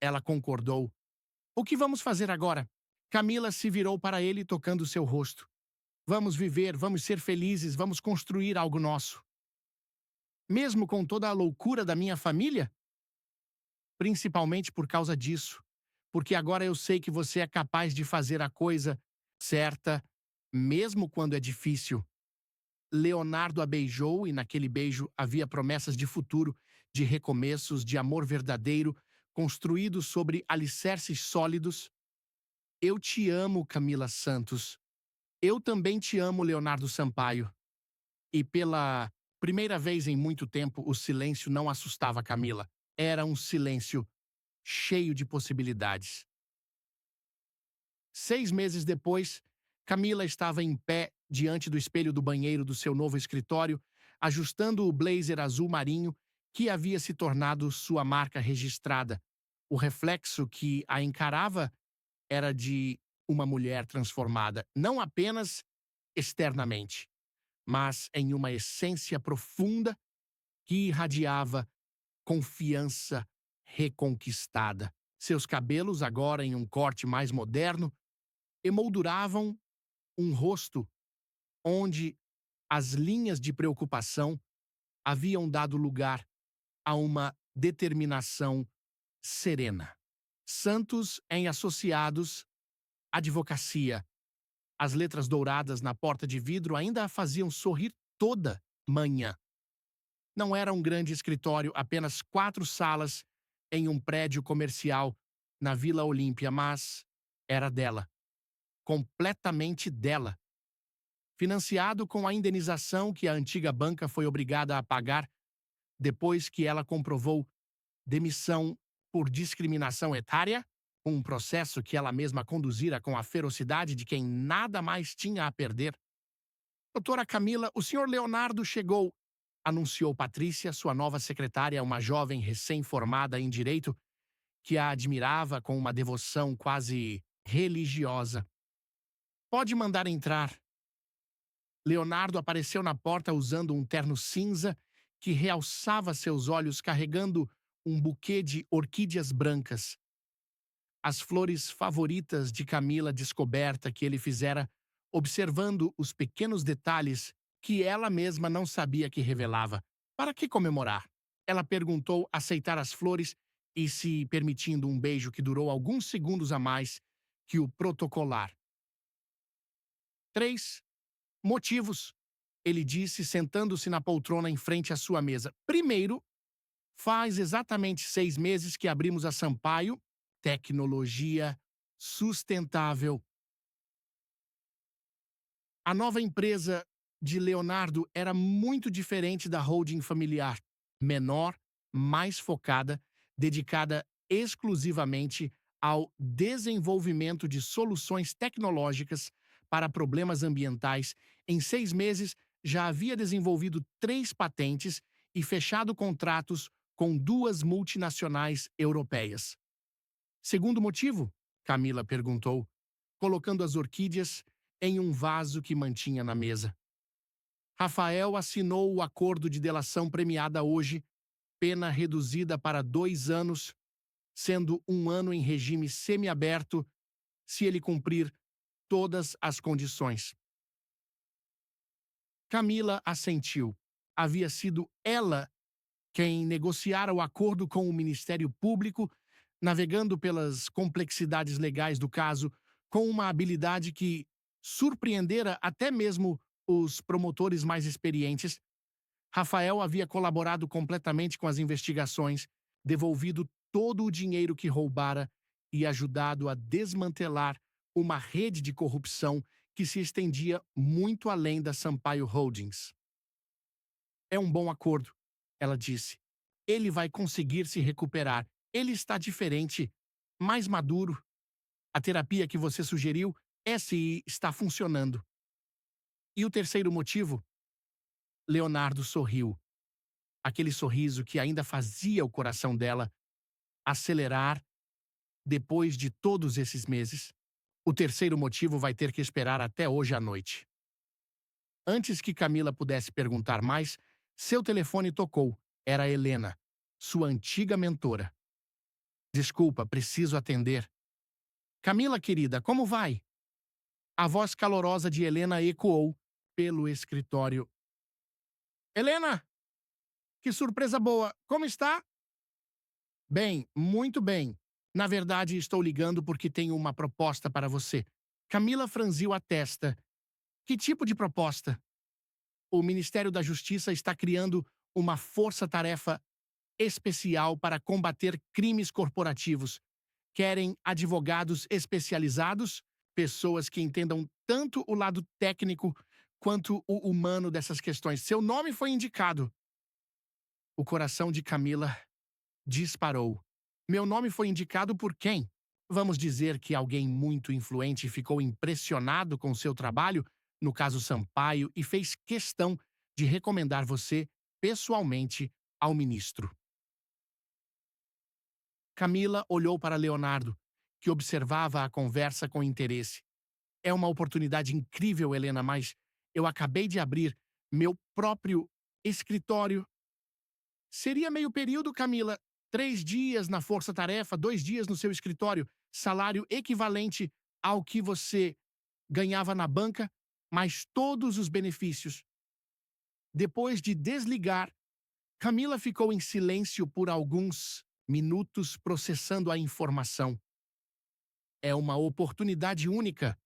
Ela concordou. O que vamos fazer agora? Camila se virou para ele tocando seu rosto. Vamos viver, vamos ser felizes, vamos construir algo nosso. Mesmo com toda a loucura da minha família? Principalmente por causa disso. Porque agora eu sei que você é capaz de fazer a coisa certa, mesmo quando é difícil. Leonardo a beijou e naquele beijo havia promessas de futuro, de recomeços, de amor verdadeiro, construído sobre alicerces sólidos. Eu te amo, Camila Santos. Eu também te amo, Leonardo Sampaio. E pela primeira vez em muito tempo, o silêncio não assustava Camila. Era um silêncio cheio de possibilidades. 6 meses depois, Camila estava em pé diante do espelho do banheiro do seu novo escritório, ajustando o blazer azul marinho que havia se tornado sua marca registrada. O reflexo que a encarava era de uma mulher transformada, não apenas externamente, mas em uma essência profunda que irradiava confiança reconquistada. Seus cabelos, agora em um corte mais moderno, emolduravam um rosto onde as linhas de preocupação haviam dado lugar a uma determinação serena. Santos em Associados, Advocacia. As letras douradas na porta de vidro ainda a faziam sorrir toda manhã. Não era um grande escritório, apenas 4 salas em um prédio comercial na Vila Olímpia, mas era dela. Completamente dela. Financiado com a indenização que a antiga banca foi obrigada a pagar depois que ela comprovou demissão por discriminação etária, um processo que ela mesma conduzira com a ferocidade de quem nada mais tinha a perder. Doutora Camila, o senhor Leonardo chegou, anunciou Patrícia, sua nova secretária, uma jovem recém-formada em direito que a admirava com uma devoção quase religiosa. Pode mandar entrar. Leonardo apareceu na porta usando um terno cinza que realçava seus olhos carregando um buquê de orquídeas brancas. As flores favoritas de Camila descoberta que ele fizera, observando os pequenos detalhes que ela mesma não sabia que revelava. Para que comemorar? Ela perguntou aceitar as flores e se permitindo um beijo que durou alguns segundos a mais que o protocolar. 3 motivos, ele disse sentando-se na poltrona em frente à sua mesa. Primeiro, faz exatamente 6 meses que abrimos a Sampaio, tecnologia sustentável. A nova empresa de Leonardo era muito diferente da holding familiar, menor, mais focada, dedicada exclusivamente ao desenvolvimento de soluções tecnológicas para problemas ambientais. Em 6 meses, já havia desenvolvido 3 patentes e fechado contratos com 2 multinacionais europeias. Segundo motivo? Camila perguntou, colocando as orquídeas em um vaso que mantinha na mesa. Rafael assinou o acordo de delação premiada hoje, pena reduzida para 2 anos, sendo 1 ano em regime semiaberto, se ele cumprir todas as condições. Camila assentiu. Havia sido ela quem negociara o acordo com o Ministério Público, navegando pelas complexidades legais do caso com uma habilidade que surpreendera até mesmo os promotores mais experientes. Rafael havia colaborado completamente com as investigações, devolvido todo o dinheiro que roubara e ajudado a desmantelar uma rede de corrupção que se estendia muito além da Sampaio Holdings. É um bom acordo, ela disse. Ele vai conseguir se recuperar. Ele está diferente, mais maduro. A terapia que você sugeriu, essa está funcionando. E o terceiro motivo? Leonardo sorriu. Aquele sorriso que ainda fazia o coração dela acelerar depois de todos esses meses. O terceiro motivo vai ter que esperar até hoje à noite. Antes que Camila pudesse perguntar mais, seu telefone tocou. Era Helena, sua antiga mentora. Desculpa, preciso atender. Camila, querida, como vai? A voz calorosa de Helena ecoou pelo escritório. Helena, que surpresa boa! Como está? Bem, muito bem. Na verdade, estou ligando porque tenho uma proposta para você. Camila franziu a testa. Que tipo de proposta? O Ministério da Justiça está criando uma força-tarefa especial para combater crimes corporativos. Querem advogados especializados, pessoas que entendam tanto o lado técnico quanto o humano dessas questões. Seu nome foi indicado. O coração de Camila disparou. Meu nome foi indicado por quem? Vamos dizer que alguém muito influente ficou impressionado com seu trabalho, no caso Sampaio, e fez questão de recomendar você pessoalmente ao ministro. Camila olhou para Leonardo, que observava a conversa com interesse. É uma oportunidade incrível, Helena, mas eu acabei de abrir meu próprio escritório. Seria meio período, Camila. 3 dias na força-tarefa, 2 dias no seu escritório. Salário equivalente ao que você ganhava na banca, mais todos os benefícios. Depois de desligar, Camila ficou em silêncio por alguns minutos processando a informação. É uma oportunidade única,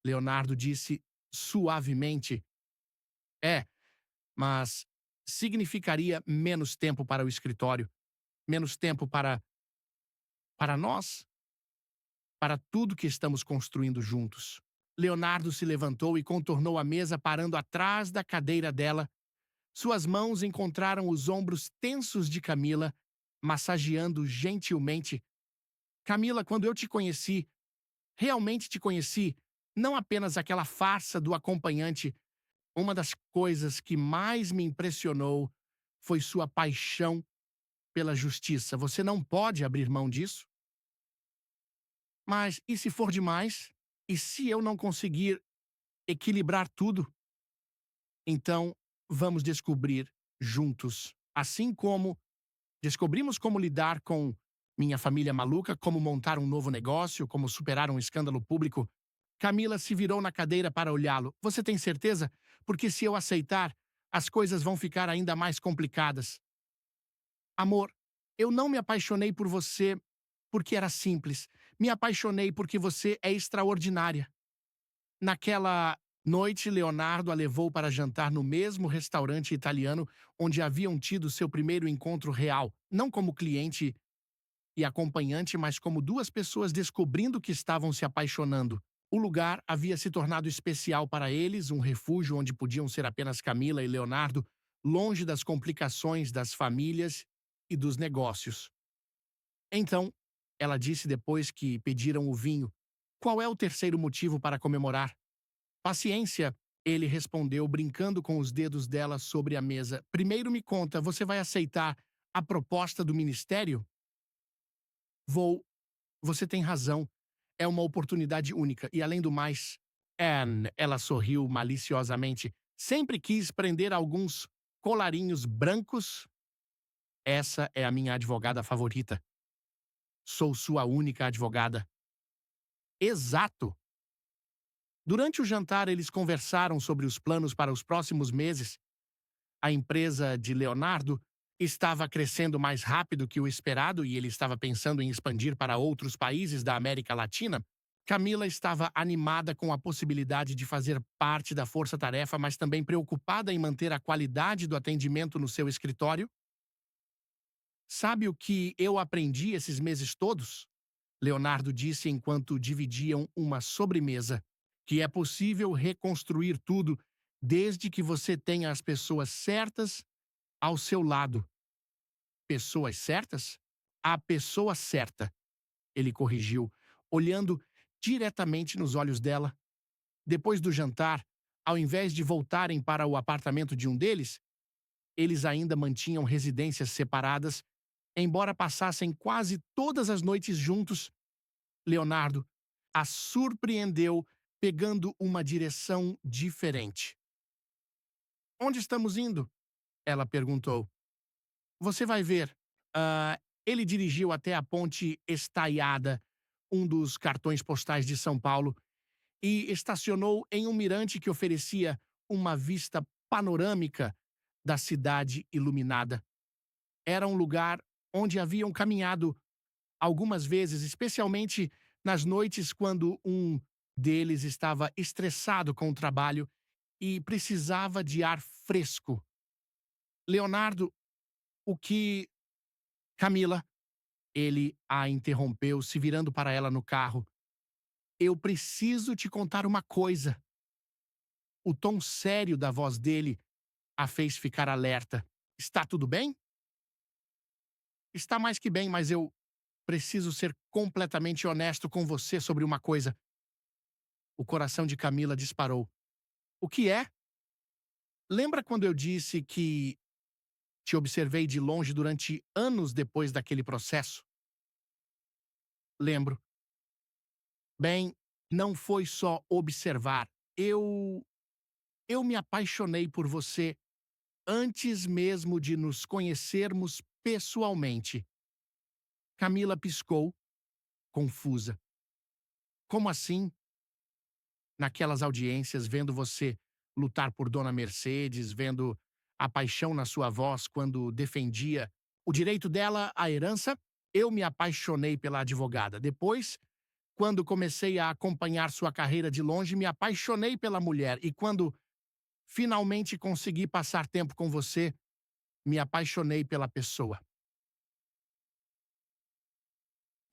Leonardo disse suavemente. É, mas significaria menos tempo para o escritório, menos tempo para nós, para tudo que estamos construindo juntos. Leonardo se levantou e contornou a mesa parando atrás da cadeira dela. Suas mãos encontraram os ombros tensos de Camila, massageando gentilmente. Camila, quando eu te conheci, realmente te conheci, não apenas aquela farsa do acompanhante. Uma das coisas que mais me impressionou foi sua paixão pela justiça. Você não pode abrir mão disso? Mas e se for demais? E se eu não conseguir equilibrar tudo? Então, vamos descobrir juntos. Assim como descobrimos como lidar com minha família maluca, como montar um novo negócio, como superar um escândalo público. Camila se virou na cadeira para olhá-lo. Você tem certeza? Porque se eu aceitar, as coisas vão ficar ainda mais complicadas. Amor, eu não me apaixonei por você porque era simples. Me apaixonei porque você é extraordinária. Naquela noite, Leonardo a levou para jantar no mesmo restaurante italiano onde haviam tido seu primeiro encontro real, não como cliente e acompanhante, mas como duas pessoas descobrindo que estavam se apaixonando. O lugar havia se tornado especial para eles, um refúgio onde podiam ser apenas Camila e Leonardo, longe das complicações das famílias e dos negócios. Então, ela disse depois que pediram o vinho: qual é o terceiro motivo para comemorar? Paciência, ele respondeu, brincando com os dedos dela sobre a mesa. Primeiro me conta, você vai aceitar a proposta do ministério? Vou. Você tem razão. É uma oportunidade única. E além do mais, Anne, ela sorriu maliciosamente, sempre quis prender alguns colarinhos brancos. Essa é a minha advogada favorita. Sou sua única advogada. Exato! Durante o jantar, eles conversaram sobre os planos para os próximos meses. A empresa de Leonardo estava crescendo mais rápido que o esperado e ele estava pensando em expandir para outros países da América Latina. Camila estava animada com a possibilidade de fazer parte da força-tarefa, mas também preocupada em manter a qualidade do atendimento no seu escritório. Sabe o que eu aprendi esses meses todos? Leonardo disse enquanto dividiam uma sobremesa. Que é possível reconstruir tudo desde que você tenha as pessoas certas ao seu lado. Pessoas certas? A pessoa certa, ele corrigiu, olhando diretamente nos olhos dela. Depois do jantar, ao invés de voltarem para o apartamento de um deles, eles ainda mantinham residências separadas, embora passassem quase todas as noites juntos. Leonardo a surpreendeu pegando uma direção diferente. Onde estamos indo? Ela perguntou. Você vai ver. Ele dirigiu até a Ponte Estaiada, um dos cartões postais de São Paulo, e estacionou em um mirante que oferecia uma vista panorâmica da cidade iluminada. Era um lugar onde haviam caminhado algumas vezes, especialmente nas noites quando um deles estava estressado com o trabalho e precisava de ar fresco. Leonardo, o que. Camila, ele a interrompeu, se virando para ela no carro. Eu preciso te contar uma coisa. O tom sério da voz dele a fez ficar alerta. Está tudo bem? Está mais que bem, mas eu preciso ser completamente honesto com você sobre uma coisa. O coração de Camila disparou. O que é? Lembra quando eu disse que te observei de longe durante anos depois daquele processo? Lembro. Bem, não foi só observar. Eu me apaixonei por você antes mesmo de nos conhecermos pessoalmente. Camila piscou, confusa. Como assim? Naquelas audiências, vendo você lutar por Dona Mercedes, vendo a paixão na sua voz quando defendia o direito dela à herança, eu me apaixonei pela advogada. Depois, quando comecei a acompanhar sua carreira de longe, me apaixonei pela mulher. E quando finalmente consegui passar tempo com você, me apaixonei pela pessoa.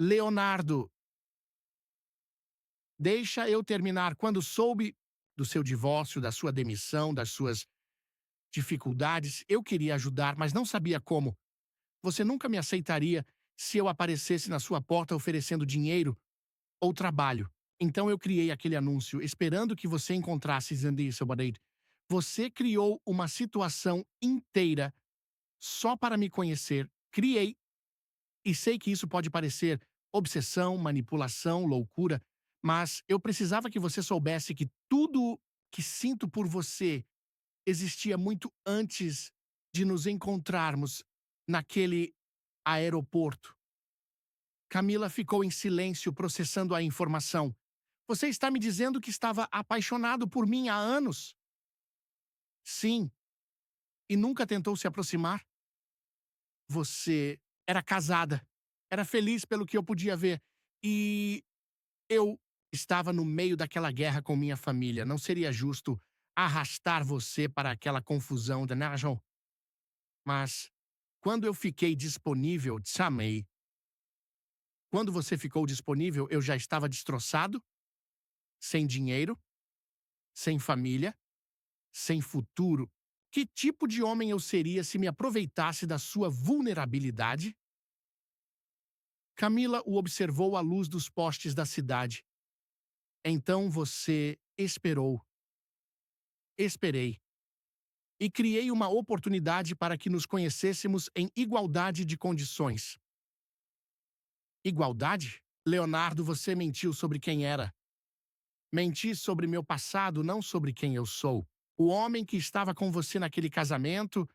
Leonardo, deixa eu terminar. Quando soube do seu divórcio, da sua demissão, das suas dificuldades, eu queria ajudar, mas não sabia como. Você nunca me aceitaria se eu aparecesse na sua porta oferecendo dinheiro ou trabalho. Então eu criei aquele anúncio, esperando que você encontrasse Zandy Sobadeid. Você criou uma situação inteira só para me conhecer. Criei. E sei que isso pode parecer obsessão, manipulação, loucura, mas eu precisava que você soubesse que tudo que sinto por você existia muito antes de nos encontrarmos naquele aeroporto. Camila ficou em silêncio, processando a informação. Você está me dizendo que estava apaixonado por mim há anos? Sim. E nunca tentou se aproximar? Você era casada. Era feliz pelo que eu podia ver. E eu estava no meio daquela guerra com minha família. Não seria justo arrastar você para aquela confusão de Najon. Mas, quando eu fiquei disponível, te chamei. Quando você ficou disponível, eu já estava destroçado, sem dinheiro, sem família, sem futuro. Que tipo de homem eu seria se me aproveitasse da sua vulnerabilidade? Camila o observou à luz dos postes da cidade. Então você esperou. Esperei. E criei uma oportunidade para que nos conhecêssemos em igualdade de condições. Igualdade? Leonardo, você mentiu sobre quem era. Menti sobre meu passado, não sobre quem eu sou. O homem que estava com você naquele casamento,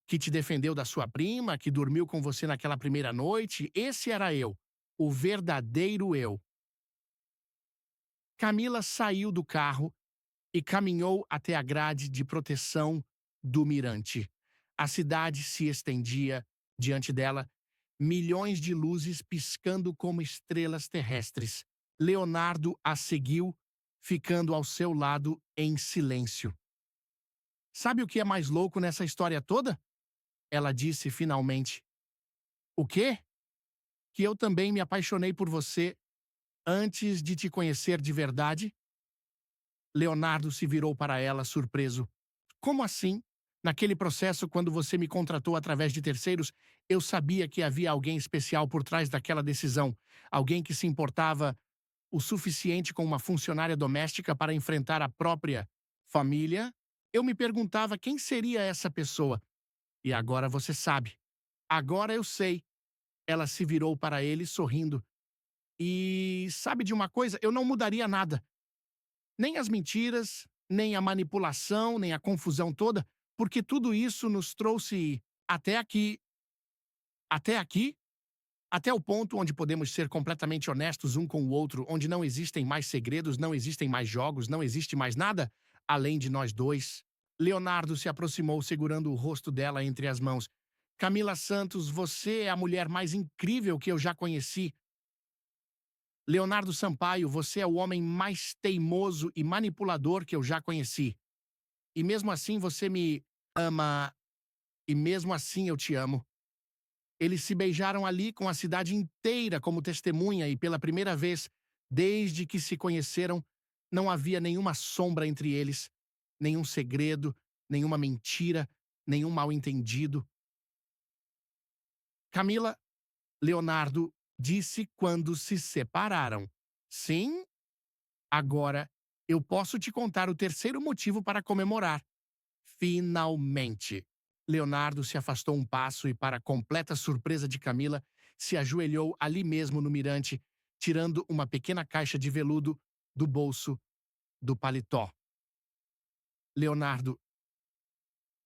que te defendeu da sua prima, que dormiu com você naquela primeira noite, esse era eu. O verdadeiro eu. Camila saiu do carro e caminhou até a grade de proteção do mirante. A cidade se estendia diante dela, milhões de luzes piscando como estrelas terrestres. Leonardo a seguiu, ficando ao seu lado em silêncio. Sabe o que é mais louco nessa história toda? Ela disse finalmente. O quê? Que eu também me apaixonei por você antes de te conhecer de verdade? Leonardo se virou para ela, surpreso. Como assim? Naquele processo, quando você me contratou através de terceiros, eu sabia que havia alguém especial por trás daquela decisão. Alguém que se importava o suficiente com uma funcionária doméstica para enfrentar a própria família. Eu me perguntava quem seria essa pessoa. E agora você sabe. Agora eu sei. Ela se virou para ele, sorrindo. E sabe de uma coisa? Eu não mudaria nada. Nem as mentiras, nem a manipulação, nem a confusão toda, porque tudo isso nos trouxe até aqui. Até aqui? Até o ponto onde podemos ser completamente honestos um com o outro, onde não existem mais segredos, não existem mais jogos, não existe mais nada além de nós dois. Leonardo se aproximou segurando o rosto dela entre as mãos. Camila Santos, você é a mulher mais incrível que eu já conheci. Leonardo Sampaio, você é o homem mais teimoso e manipulador que eu já conheci. E mesmo assim você me ama, e mesmo assim eu te amo. Eles se beijaram ali com a cidade inteira como testemunha e pela primeira vez, desde que se conheceram, não havia nenhuma sombra entre eles, nenhum segredo, nenhuma mentira, nenhum mal-entendido. Camila, Leonardo disse quando se separaram. Sim, agora eu posso te contar o terceiro motivo para comemorar. Finalmente! Leonardo se afastou um passo e, para completa surpresa de Camila, se ajoelhou ali mesmo no mirante, tirando uma pequena caixa de veludo do bolso do paletó. Leonardo,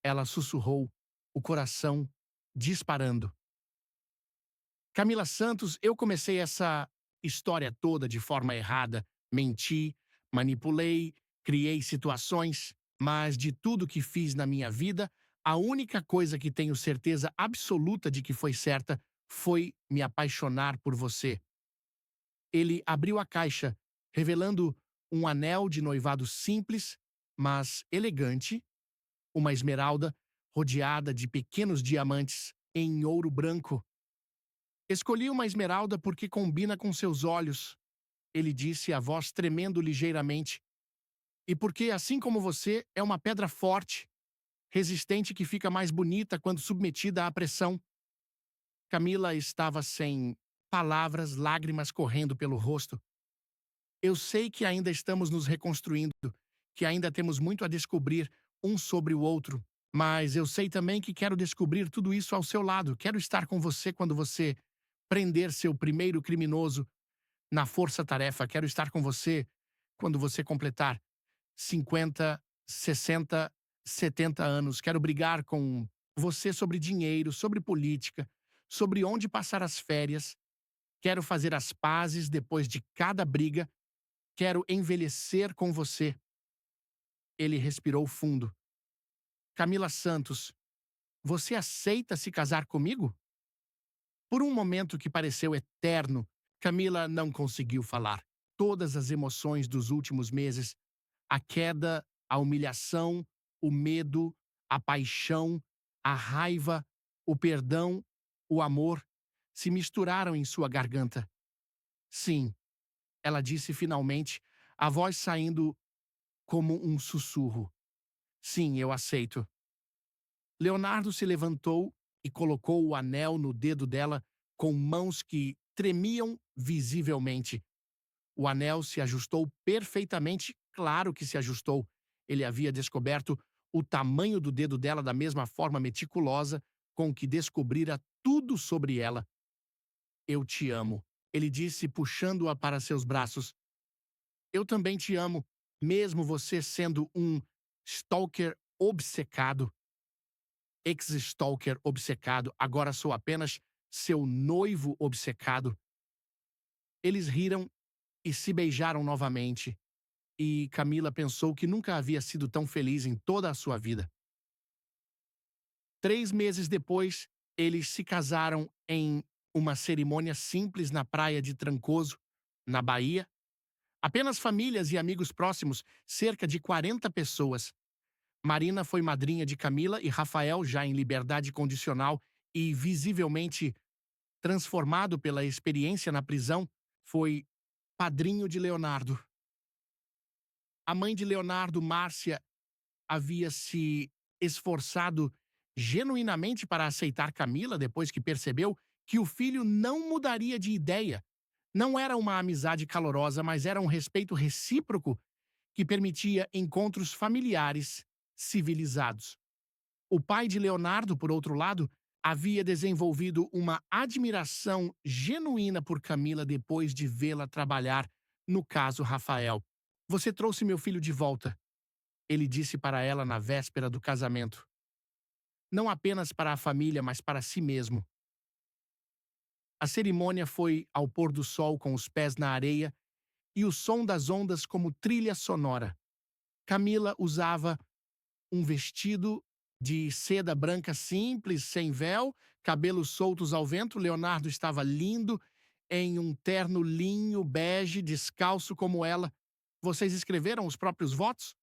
ela sussurrou, o coração disparando. Camila Santos, eu comecei essa história toda de forma errada. Menti, manipulei, criei situações, mas de tudo que fiz na minha vida, a única coisa que tenho certeza absoluta de que foi certa foi me apaixonar por você. Ele abriu a caixa, revelando um anel de noivado simples, mas elegante, uma esmeralda rodeada de pequenos diamantes em ouro branco. Escolhi uma esmeralda porque combina com seus olhos, ele disse, a voz tremendo ligeiramente. E porque, assim como você, é uma pedra forte, resistente que fica mais bonita quando submetida à pressão. Camila estava sem palavras, lágrimas correndo pelo rosto. Eu sei que ainda estamos nos reconstruindo, que ainda temos muito a descobrir um sobre o outro, mas eu sei também que quero descobrir tudo isso ao seu lado. Quero estar com você quando você prender seu primeiro criminoso na força-tarefa. Quero estar com você quando você completar 50, 60, 70 anos. Quero brigar com você sobre dinheiro, sobre política, sobre onde passar as férias. Quero fazer as pazes depois de cada briga. Quero envelhecer com você. Ele respirou fundo. Camila Santos, você aceita se casar comigo? Por um momento que pareceu eterno, Camila não conseguiu falar. Todas as emoções dos últimos meses, a queda, a humilhação, o medo, a paixão, a raiva, o perdão, o amor, se misturaram em sua garganta. Sim, ela disse finalmente, a voz saindo como um sussurro. Sim, eu aceito. Leonardo se levantou e colocou o anel no dedo dela com mãos que tremiam visivelmente. O anel se ajustou perfeitamente, claro que se ajustou. Ele havia descoberto o tamanho do dedo dela da mesma forma meticulosa com que descobrira tudo sobre ela. Eu te amo, ele disse, puxando-a para seus braços. Eu também te amo, mesmo você sendo um stalker obcecado. Ex-stalker obcecado, agora sou apenas seu noivo obcecado. Eles riram e se beijaram novamente, e Camila pensou que nunca havia sido tão feliz em toda a sua vida. 3 meses depois, eles se casaram em uma cerimônia simples na praia de Trancoso, na Bahia. Apenas famílias e amigos próximos, cerca de 40 pessoas. Marina foi madrinha de Camila e Rafael, já em liberdade condicional e visivelmente transformado pela experiência na prisão, foi padrinho de Leonardo. A mãe de Leonardo, Márcia, havia se esforçado genuinamente para aceitar Camila depois que percebeu que o filho não mudaria de ideia. Não era uma amizade calorosa, mas era um respeito recíproco que permitia encontros familiares civilizados. O pai de Leonardo, por outro lado, havia desenvolvido uma admiração genuína por Camila depois de vê-la trabalhar no caso Rafael. Você trouxe meu filho de volta, ele disse para ela na véspera do casamento. Não apenas para a família, mas para si mesmo. A cerimônia foi ao pôr do sol com os pés na areia e o som das ondas como trilha sonora. Camila usava um vestido de seda branca simples, sem véu, cabelos soltos ao vento. Leonardo estava lindo em um terno linho bege, descalço como ela. Vocês escreveram os próprios votos?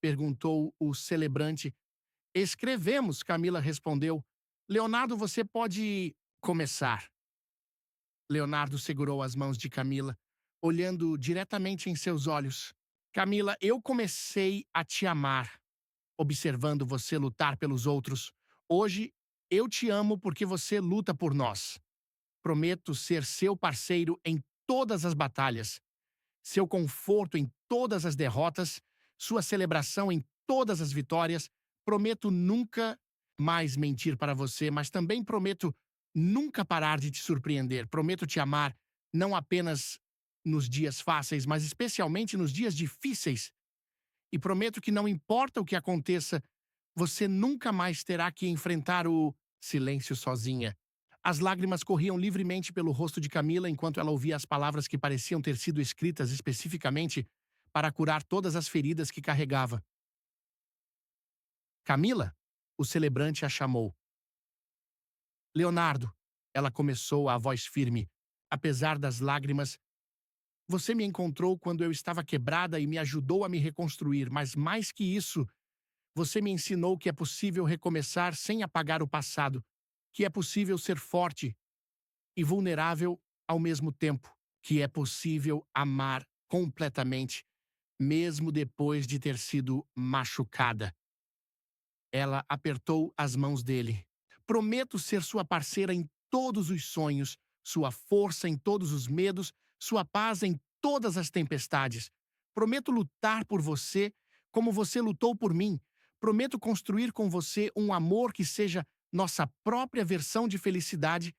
Perguntou o celebrante. Escrevemos, Camila respondeu. Leonardo, você pode começar. Leonardo segurou as mãos de Camila, olhando diretamente em seus olhos. Camila, eu comecei a te amar, observando você lutar pelos outros. Hoje, eu te amo porque você luta por nós. Prometo ser seu parceiro em todas as batalhas, seu conforto em todas as derrotas, sua celebração em todas as vitórias. Prometo nunca mais mentir para você, mas também prometo nunca parar de te surpreender. Prometo te amar não apenas nos dias fáceis, mas especialmente nos dias difíceis. E prometo que não importa o que aconteça, você nunca mais terá que enfrentar o silêncio sozinha. As lágrimas corriam livremente pelo rosto de Camila enquanto ela ouvia as palavras que pareciam ter sido escritas especificamente para curar todas as feridas que carregava. Camila? O celebrante a chamou. Leonardo, ela começou a voz firme. Apesar das lágrimas, você me encontrou quando eu estava quebrada e me ajudou a me reconstruir, mas mais que isso, você me ensinou que é possível recomeçar sem apagar o passado, que é possível ser forte e vulnerável ao mesmo tempo, que é possível amar completamente, mesmo depois de ter sido machucada. Ela apertou as mãos dele. Prometo ser sua parceira em todos os sonhos, sua força em todos os medos, sua paz em todas as tempestades. Prometo lutar por você como você lutou por mim. Prometo construir com você um amor que seja nossa própria versão de felicidade,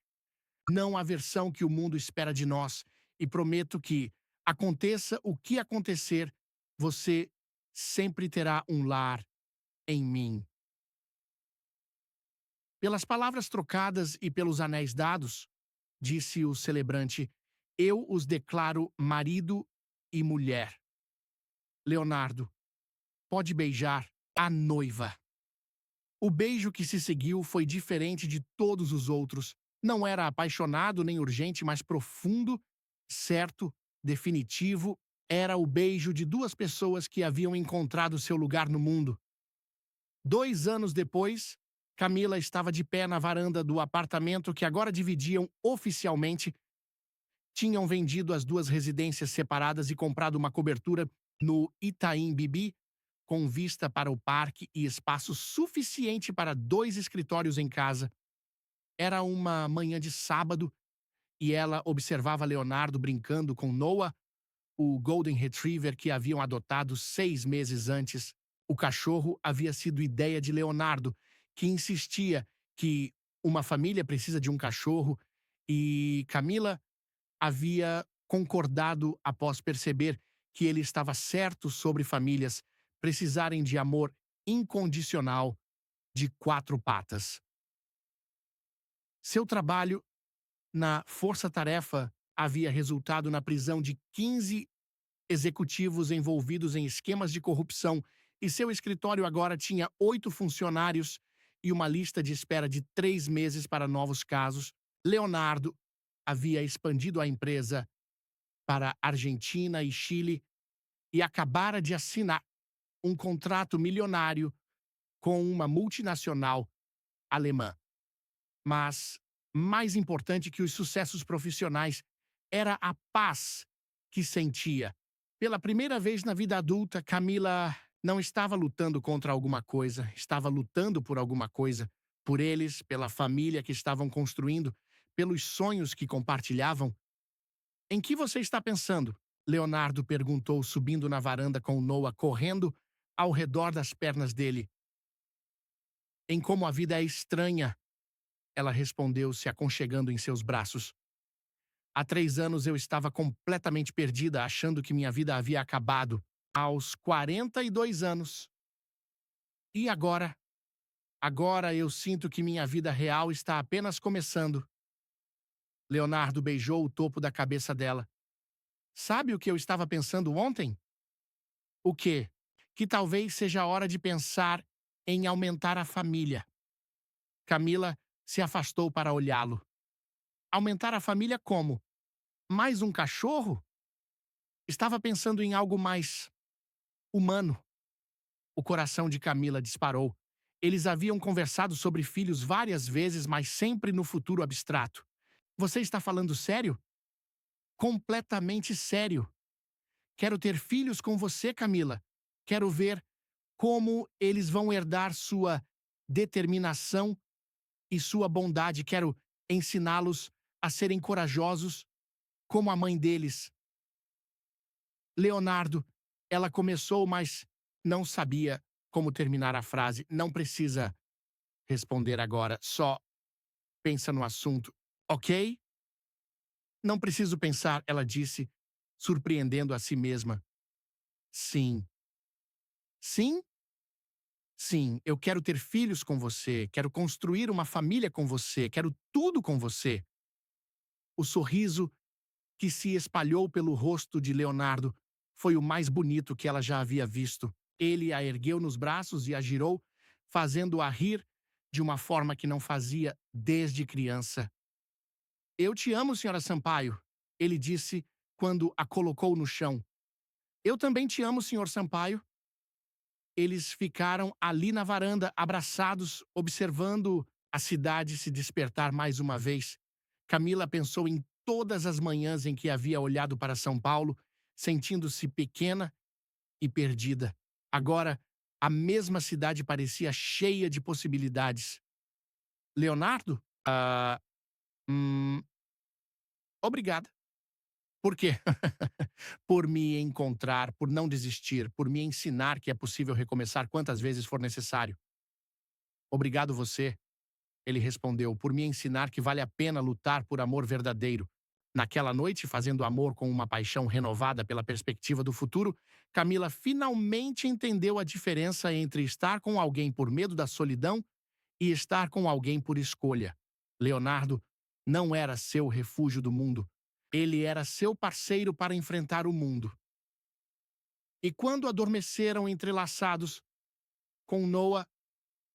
não a versão que o mundo espera de nós. E prometo que, aconteça o que acontecer, você sempre terá um lar em mim. Pelas palavras trocadas e pelos anéis dados, disse o celebrante, eu os declaro marido e mulher. Leonardo, pode beijar a noiva. O beijo que se seguiu foi diferente de todos os outros. Não era apaixonado nem urgente, mas profundo, certo, definitivo. Era o beijo de duas pessoas que haviam encontrado seu lugar no mundo. 2 anos depois, Camila estava de pé na varanda do apartamento que agora dividiam oficialmente. Tinham vendido as duas residências separadas e comprado uma cobertura no Itaim Bibi, com vista para o parque e espaço suficiente para 2 escritórios em casa. Era uma manhã de sábado e ela observava Leonardo brincando com Noah, o Golden Retriever que haviam adotado 6 meses antes. O cachorro havia sido ideia de Leonardo, que insistia que uma família precisa de um cachorro, e Camila havia concordado após perceber que ele estava certo sobre famílias precisarem de amor incondicional de 4 patas. Seu trabalho na força-tarefa havia resultado na prisão de 15 executivos envolvidos em esquemas de corrupção e seu escritório agora tinha 8 funcionários e uma lista de espera de 3 meses para novos casos. Leonardo havia expandido a empresa para Argentina e Chile e acabara de assinar um contrato milionário com uma multinacional alemã. Mas, mais importante que os sucessos profissionais, era a paz que sentia. Pela primeira vez na vida adulta, Camila não estava lutando contra alguma coisa, estava lutando por alguma coisa, por eles, pela família que estavam construindo, pelos sonhos que compartilhavam. Em que você está pensando? Leonardo perguntou, subindo na varanda com Noah correndo ao redor das pernas dele. Em como a vida é estranha, ela respondeu, se aconchegando em seus braços. Há 3 anos eu estava completamente perdida, achando que minha vida havia acabado. Aos 42 anos. E agora? Agora eu sinto que minha vida real está apenas começando. Leonardo beijou o topo da cabeça dela. Sabe o que eu estava pensando ontem? O quê? Que talvez seja a hora de pensar em aumentar a família. Camila se afastou para olhá-lo. Aumentar a família como? Mais um cachorro? Estava pensando em algo mais humano. O coração de Camila disparou. Eles haviam conversado sobre filhos várias vezes, mas sempre no futuro abstrato. Você está falando sério? Completamente sério. Quero ter filhos com você, Camila. Quero ver como eles vão herdar sua determinação e sua bondade. Quero ensiná-los a serem corajosos como a mãe deles. Leonardo, ela começou, mas não sabia como terminar a frase. Não precisa responder agora, só pensa no assunto, ok? Não preciso pensar, ela disse, surpreendendo a si mesma. Sim. Sim? Sim, eu quero ter filhos com você, quero construir uma família com você, quero tudo com você. O sorriso que se espalhou pelo rosto de Leonardo foi o mais bonito que ela já havia visto. Ele a ergueu nos braços e a girou, fazendo-a rir de uma forma que não fazia desde criança. Eu te amo, senhora Sampaio, ele disse quando a colocou no chão. Eu também te amo, senhor Sampaio. Eles ficaram ali na varanda, abraçados, observando a cidade se despertar mais uma vez. Camila pensou em todas as manhãs em que havia olhado para São Paulo, sentindo-se pequena e perdida. Agora, a mesma cidade parecia cheia de possibilidades. Leonardo? Hum, obrigada. Por quê? Por me encontrar, por não desistir, por me ensinar que é possível recomeçar quantas vezes for necessário. Obrigado você, ele respondeu, por me ensinar que vale a pena lutar por amor verdadeiro. Naquela noite, fazendo amor com uma paixão renovada pela perspectiva do futuro, Camila finalmente entendeu a diferença entre estar com alguém por medo da solidão e estar com alguém por escolha. Leonardo não era seu refúgio do mundo. Ele era seu parceiro para enfrentar o mundo. E quando adormeceram entrelaçados, com Noah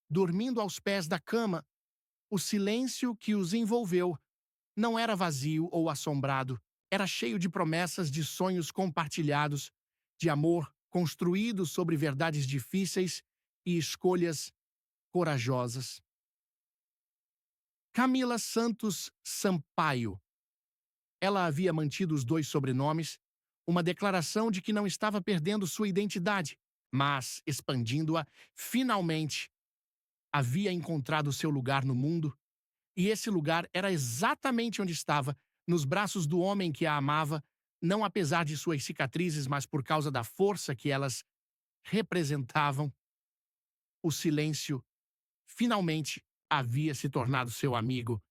dormindo aos pés da cama, o silêncio que os envolveu não era vazio ou assombrado, era cheio de promessas de sonhos compartilhados, de amor construído sobre verdades difíceis e escolhas corajosas. Camila Santos Sampaio. Ela havia mantido os dois sobrenomes, uma declaração de que não estava perdendo sua identidade, mas, expandindo-a, finalmente havia encontrado seu lugar no mundo, e esse lugar era exatamente onde estava, nos braços do homem que a amava, não apesar de suas cicatrizes, mas por causa da força que elas representavam. O silêncio, finalmente, havia se tornado seu amigo.